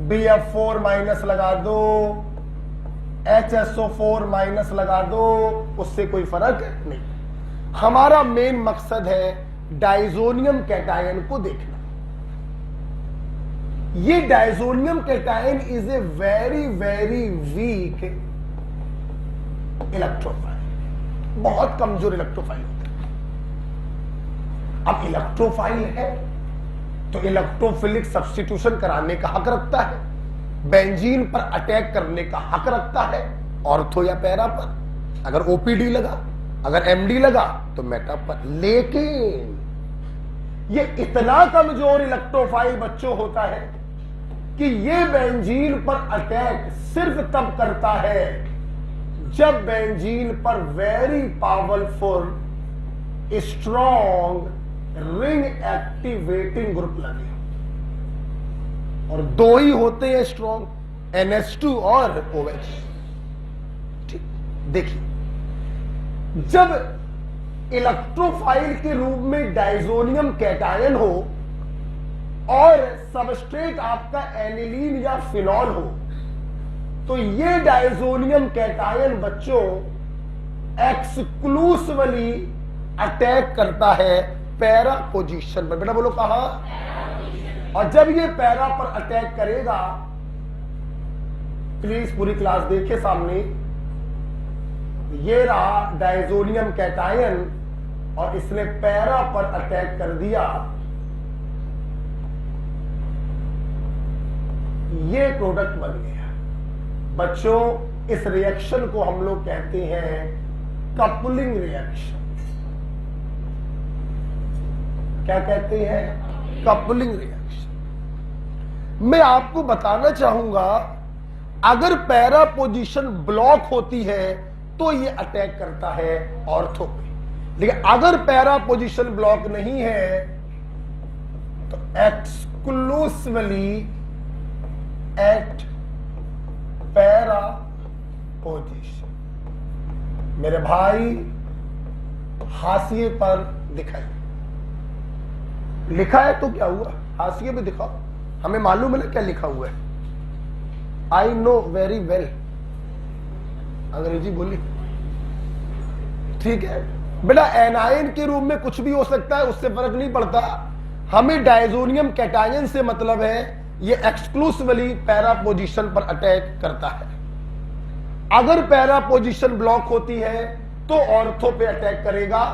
BF4- लगा दो, HSO4- लगा दो, उससे कोई फर्क नहीं। हमारा मेन मकसद है डाइजोनियम कैटायन को देखना। ये diazonium cation is a very very weak electrophile, बहुत कमजोर इलेक्ट्रोफाइल होता है। अब इलेक्ट्रोफाइल है तो इलेक्ट्रोफिलिक सब्स्टिट्यूशन कराने का हक रखता है, बेंजीन पर अटैक करने का हक रखता है, ऑर्थो या पैरा पर। अगर ओपीडी लगा, अगर एमडी लगा तो मेटा पर। लेकिन ये इतना कमजोर इलेक्ट्रोफाइल बच्चों होता है कि ये बेंजीन पर अटैक सिर्फ तब करता है जब बेंजीन पर very powerful strong ring activating group लगे, और दो ही होते हैं स्ट्रॉन्ग, NH2 और OH। ठीक, देखिए जब इलेक्ट्रोफाइल के रूप में डाइजोनियम कैटायन हो और सबस्ट्रेट आपका एनिलीन या फिनॉल हो, तो ये डाइजोनियम कैटायन बच्चों एक्सक्लूसिवली अटैक करता है पैरा पोजीशन पर। बेटा बोलो कहां? और जब ये पैरा पर अटैक करेगा, प्लीज पूरी क्लास देखे सामने, ये रहा डाइजोनियम कैटायन और इसने पैरा पर अटैक कर दिया, ये प्रोडक्ट बन गया। बच्चों इस रिएक्शन को हम लोग कहते हैं कपलिंग रिएक्शन। क्या कहते हैं? Coupling reaction. मैं आपको बताना चाहूंगा, अगर पैरा पोजीशन ब्लॉक होती है तो ये अटैक करता है ऑर्थो पे, लेकिन अगर पैरा पोजीशन ब्लॉक नहीं है तो एक्सक्लूसिवली एट पैरा पोजीशन। मेरे भाई हाशिए पर दिखाइए, लिखा है तो क्या हुआ, हाशिए पे दिखाओ, हमें मालूम है ना क्या लिखा हुआ है। आई नो वेरी वेल, अंग्रेजी बोली, ठीक है बेटा। एनायन के रूप में कुछ भी हो सकता है, उससे फर्क नहीं पड़ता, हमें डाइजोनियम कैटायन से मतलब है ये एक्सक्लूसिवली पैरा पोजीशन पर अटैक करता है। अगर पैरा पोजीशन ब्लॉक होती है तो ऑर्थो पे अटैक करेगा।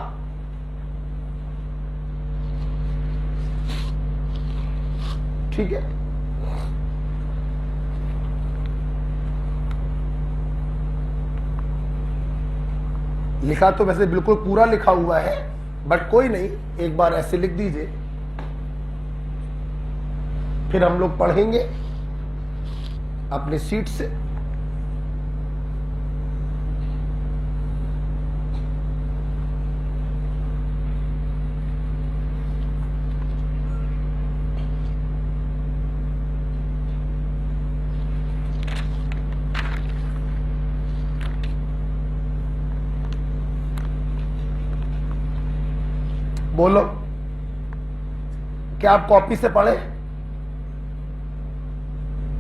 ठीक है, लिखा तो वैसे बिल्कुल पूरा लिखा हुआ है, बट कोई नहीं, एक बार ऐसे लिख दीजिए, फिर हम लोग पढ़ेंगे अपने सीट से। बोलो, क्या आप कॉपी से पढ़े?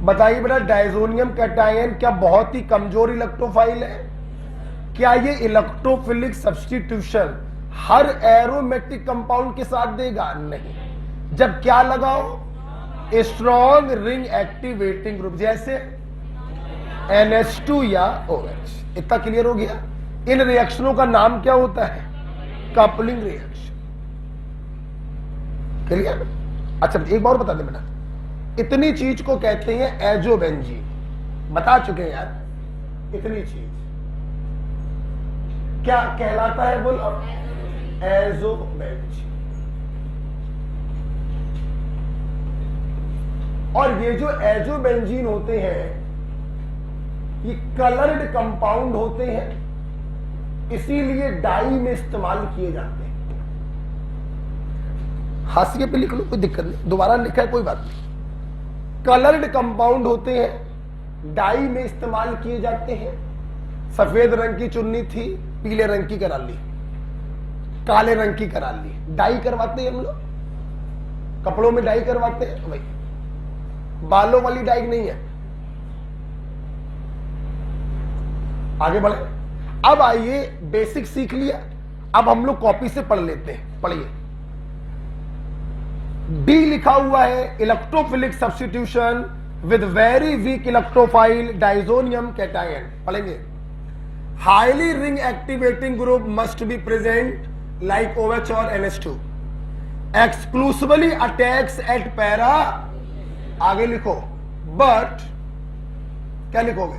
बताइए बेटा, डाइजोनियम कैटायन क्या बहुत ही कमजोर इलेक्ट्रोफाइल है? क्या ये इलेक्ट्रोफिलिक सब्स्टिट्यूशन हर एरोमेटिक कंपाउंड के साथ देगा? नहीं। जब क्या लगाओ? स्ट्रॉन्ग रिंग एक्टिवेटिंग ग्रुप, जैसे NH2 या OH। इतना क्लियर हो गया? इन रिएक्शनों का नाम क्या होता है? Coupling reaction. क्लियर? अच्छा एक बार बता दे बेटा, इतनी चीज को कहते हैं एजोबेंजीन। बता चुके हैं यार, इतनी चीज क्या कहलाता है? बोलो, एजोबेंजीन। और ये जो एजोबेंजीन होते हैं ये कलर्ड कंपाउंड होते हैं, इसीलिए डाई में इस्तेमाल किए जाते हैं। हाशिए पे लिख लो, कोई दिक्कत नहीं, दोबारा लिखा है कोई बात नहीं। कलर्ड कंपाउंड होते हैं, डाई में इस्तेमाल किए जाते हैं। सफेद रंग की चुन्नी थी, पीले रंग की करा ली, काले रंग की करा ली, डाई करवाते हैं हम लोग, कपड़ों में डाई करवाते हैं भाई, बालों वाली डाई नहीं है। आगे बढ़े, अब आइए, बेसिक सीख लिया, अब हम लोग कॉपी से पढ़ लेते हैं। पढ़िए, डी लिखा हुआ है electrophilic substitution with very weak electrophile diazonium cation. पढ़ेंगे, highly ring activating group must be present like OH और NH2, exclusively attacks eight para. आगे लिखो, बट क्या लिखोगे?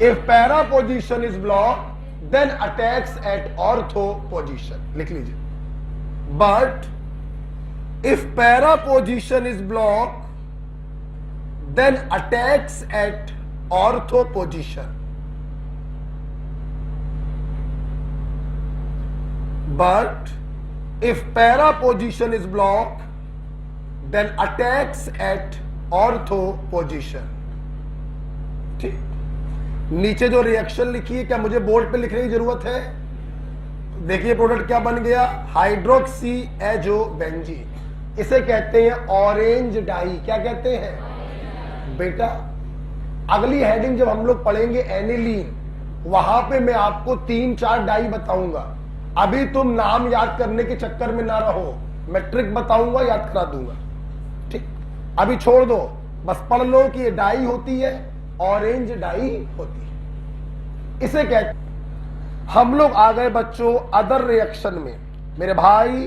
If para position is block then attacks at ortho position. लिख लीजिए, but if para position is blocked then attacks at ortho position. But if para position is blocked, then attacks at ortho position. ठीक, नीचे जो reaction लिखी है क्या मुझे board पे लिखने की जरूरत है? देखिए प्रोडक्ट क्या बन गया, हाइड्रोक्सी एजोबेंजीन। इसे कहते हैं ऑरेंज डाई। क्या कहते हैं बेटा? अगली हेडिंग जब हम लोग पढ़ेंगे एनिलीन, वहां पे मैं आपको 3-4 डाई बताऊंगा। अभी तुम नाम याद करने के चक्कर में ना रहो, मैं ट्रिक बताऊंगा, याद करा दूंगा। ठीक, अभी छोड़ दो, बस पढ़ लो कि ये डाई होती है, ऑरेंज डाई होती है। इसे कहते, हम लोग आ गए बच्चों अदर रिएक्शन में। मेरे भाई,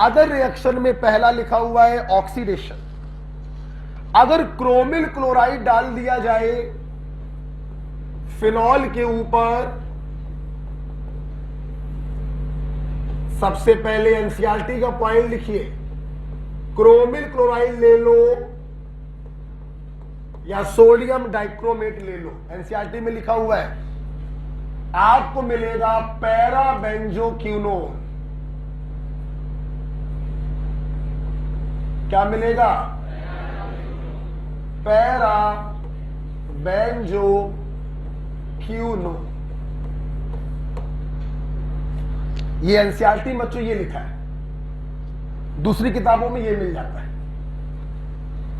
अदर रिएक्शन में पहला लिखा हुआ है ऑक्सीडेशन। अगर क्रोमिल क्लोराइड डाल दिया जाए फिनॉल के ऊपर, सबसे पहले एनसीईआरटी का पॉइंट लिखिए, क्रोमिल क्लोराइड ले लो या सोडियम डाइक्रोमेट ले लो। एनसीईआरटी में लिखा हुआ है, आपको मिलेगा पैराबेंजोक्विनोन। क्या मिलेगा? पैराबेंजोक्विनोन। ये एनसीईआरटी में बच्चों ये लिखा है, दूसरी किताबों में ये मिल जाता है।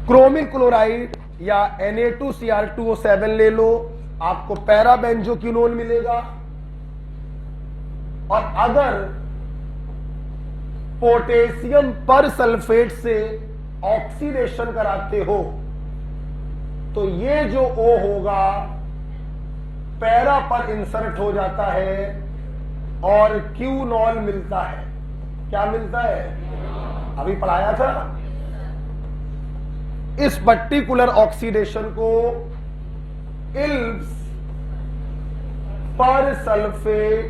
क्रोमिल क्लोराइड या Na2Cr2O7 ले लो, आपको पैराबेंजोक्विनोन मिलेगा। और अगर पोटेशियम पर सल्फेट से ऑक्सीडेशन कराते हो तो ये जो O होगा पैरा पर इंसर्ट हो जाता है और क्यूनॉल मिलता है। क्या मिलता है? अभी पढ़ाया था। इस पर्टिकुलर ऑक्सीडेशन को इल्ब्स पर सल्फेट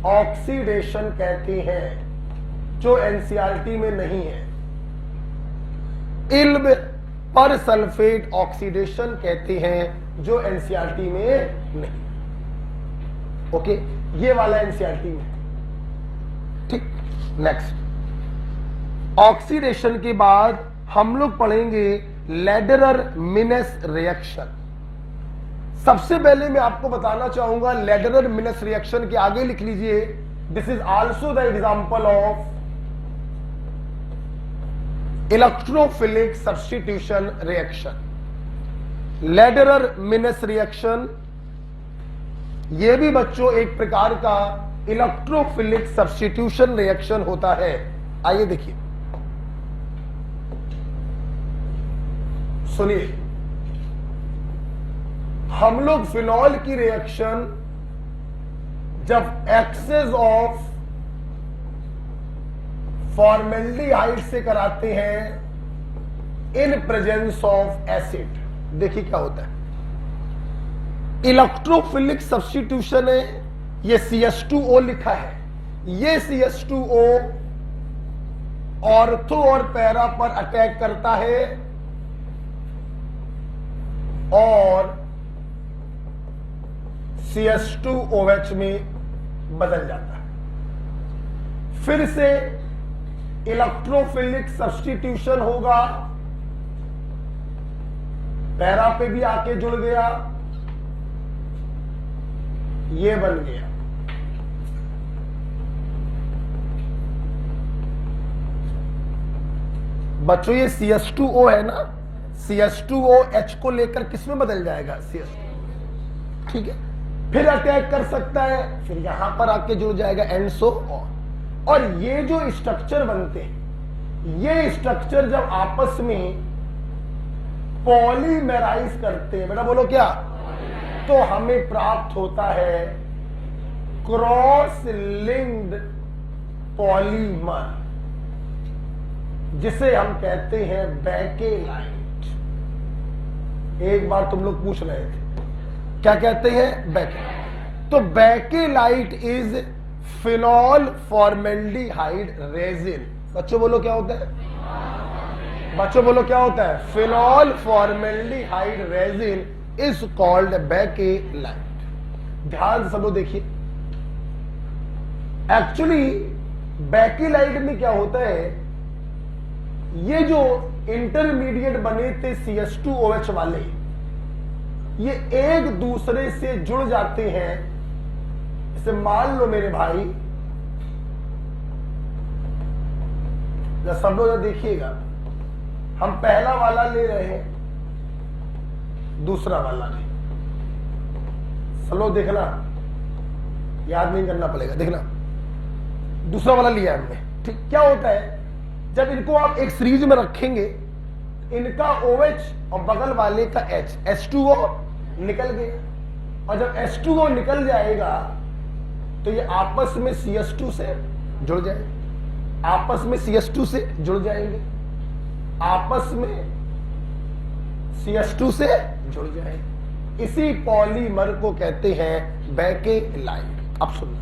ऑक्सीडेशन कहते हैं, जो एनसीईआरटी में नहीं है। इल्ब पर सल्फेट ऑक्सीडेशन कहते हैं, जो एनसीईआरटी में नहीं। ओके, ये वाला एनसीईआरटी में। ठीक, नेक्स्ट ऑक्सीडेशन के बाद हम लोग पढ़ेंगे लेडरर मिनेस रिएक्शन। सबसे पहले मैं आपको बताना चाहूंगा, लेडरर मिनेस रिएक्शन के आगे लिख लीजिए, this is also the example of electrophilic substitution reaction. Lederer Manasse reaction यह भी बच्चों एक प्रकार का इलेक्ट्रोफिलिक सब्स्टिट्यूशन रिएक्शन होता है। आइए देखिए, सुनिए, हम लोग फिनॉल की रिएक्शन जब एक्सेस ऑफ फॉर्मेल्डिहाइड से कराते हैं इन प्रेजेंस ऑफ एसिड, देखिए क्या होता है। इलेक्ट्रोफिलिक सब्स्टिट्यूशन है, ये CH2O लिखा है। ये CH2O ऑर्थो और पैरा पर अटैक करता है और CH2OH में बदल जाता है। फिर से इलेक्ट्रोफिलिक सब्स्टिट्यूशन होगा, पैरा पे भी आके जुड़ गया, ये बन गया। बच्चों ये CH2O है ना, CH2OH को लेकर किस में बदल जाएगा? CH2। ठीक है, फिर अटैक कर सकता है, फिर यहां पर आके जुड़ जाएगा एंड सो ऑन। और ये जो स्ट्रक्चर बनते हैं, ये स्ट्रक्चर जब आपस में पॉलीमेराइज करते हैं, बेटा बोलो क्या, तो हमें प्राप्त होता है क्रॉस लिंक्ड पॉलीमर, जिसे हम कहते हैं बेकेलाइट। एक बार तुम लोग पूछ रहे थे क्या कहते हैं? बेकेलाइट। तो bakelite is phenol formaldehyde resin. बच्चों बोलो क्या होता है? बच्चों बोलो क्या होता है? Phenol formaldehyde resin is called bakelite. ध्यान से सब लोग देखिए, एक्चुअली बेकेलाइट में क्या होता है, ये जो इंटरमीडिएट बने थे CH2OH वाले, ये एक दूसरे से जुड़ जाते हैं। इसे मान लो मेरे भाई, सब लोग देखिएगा, हम पहला वाला ले रहे हैं, दूसरा वाला ले, सब लोग देखना, याद नहीं करना पड़ेगा, देखना दूसरा वाला लिया हमने, ठीक। क्या होता है, जब इनको आप एक सीरीज में रखेंगे, इनका OH और बगल वाले का H, H2O निकल गया, और जब H2O निकल जाएगा तो ये आपस में CH2 से जुड़ जाएंगे, आपस में CH2 से जुड़ जाएंगे, आपस में CH2 से जुड़ जाएंगे। इसी पॉलीमर को कहते हैं बेकेलाइट। अब सुनना,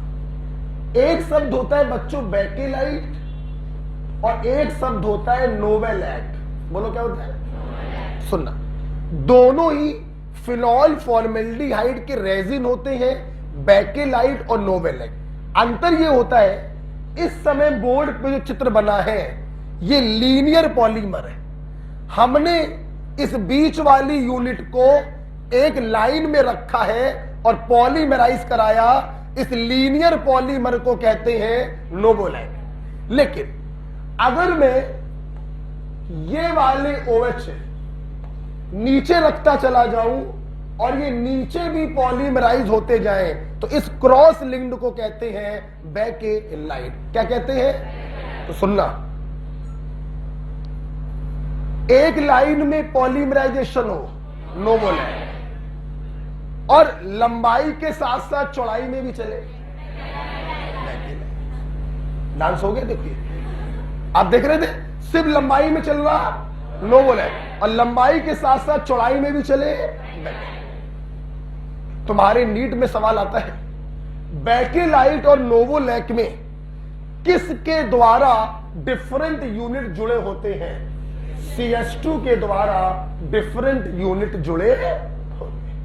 एक शब्द होता है बच्चों बेकेलाइट और एक शब्द होता है नोवेलैक। बोलो क्या होता है? सुनना, दोनों ही फिनॉल फॉर्मेल्डिहाइड के रेजिन होते हैं, बेकेलाइट और नोवेलैक। अंतर यह होता है, इस समय बोर्ड पे जो चित्र बना है ये लीनियर पॉलीमर है। हमने इस बीच वाली यूनिट को एक लाइन में रखा है और पॉलीमराइज कराया, इस लीनियर पॉलीमर को कहते हैं नोवोलैक। लेकिन अगर मैं ये वाले OH नीचे रखता चला जाऊं और ये नीचे भी पॉलीमराइज होते जाएं, तो इस क्रॉस लिंक्ड को कहते हैं बेकेलाइट। क्या कहते हैं? तो सुनना, एक लाइन में पॉलीमराइजेशन हो नोवोलैक, और लंबाई के साथ साथ चौड़ाई में भी चले डांस हो गया। देखिए आप देख रहे थे, सिर्फ लंबाई में चल रहा नोवोलैक और लंबाई के साथ साथ चौड़ाई में भी चले। तुम्हारे नीट में सवाल आता है, बेकेलाइट और नोवोलैक में किसके द्वारा डिफरेंट यूनिट जुड़े होते हैं? CH2 के द्वारा डिफरेंट यूनिट जुड़े होते हैं।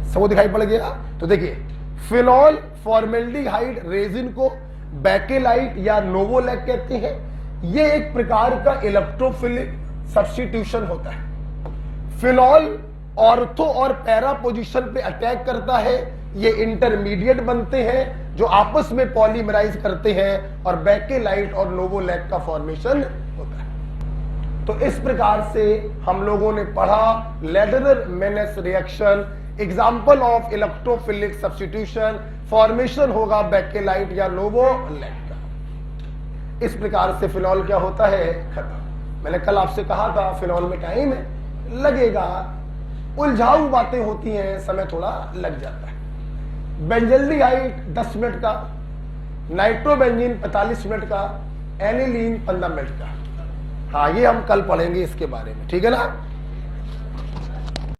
सबको दिखाई पड़ गया? तो देखिए, फिनॉल फॉर्मेल्डिहाइड रेजिन को बेकेलाइट या नोवोलैक कहते हैं। यह एक प्रकार का इलेक्ट्रोफिलिक सब्स्टिट्यूशन होता है। फिनॉल ऑर्थो और पैरा पोजीशन पे अटैक करता है, ये इंटरमीडिएट बनते हैं जो आपस में पॉलीमराइज करते हैं और बेकेलाइट और नोवोलैक का फॉर्मेशन होता है। तो इस प्रकार से हम लोगों ने पढ़ा Lederer Manasse reaction, example of electrophilic substitution, formation होगा बेकेलाइट या नोवोलैक का। इस प्रकार से फिनॉल क्या होता है? खत्म। मैंने कल आपसे कहा था फिनॉल में टाइम लगेगा, उलझाऊ बातें होती हैं, समय थोड़ा लग जाता है। बेंजल्डिहाइड 10 मिनट का, नाइट्रोबेंजीन 45 मिनट का, एनिलीन 15 मिनट का। हाँ, ये हम कल पढ़ेंगे इसके बारे में, ठीक है ना।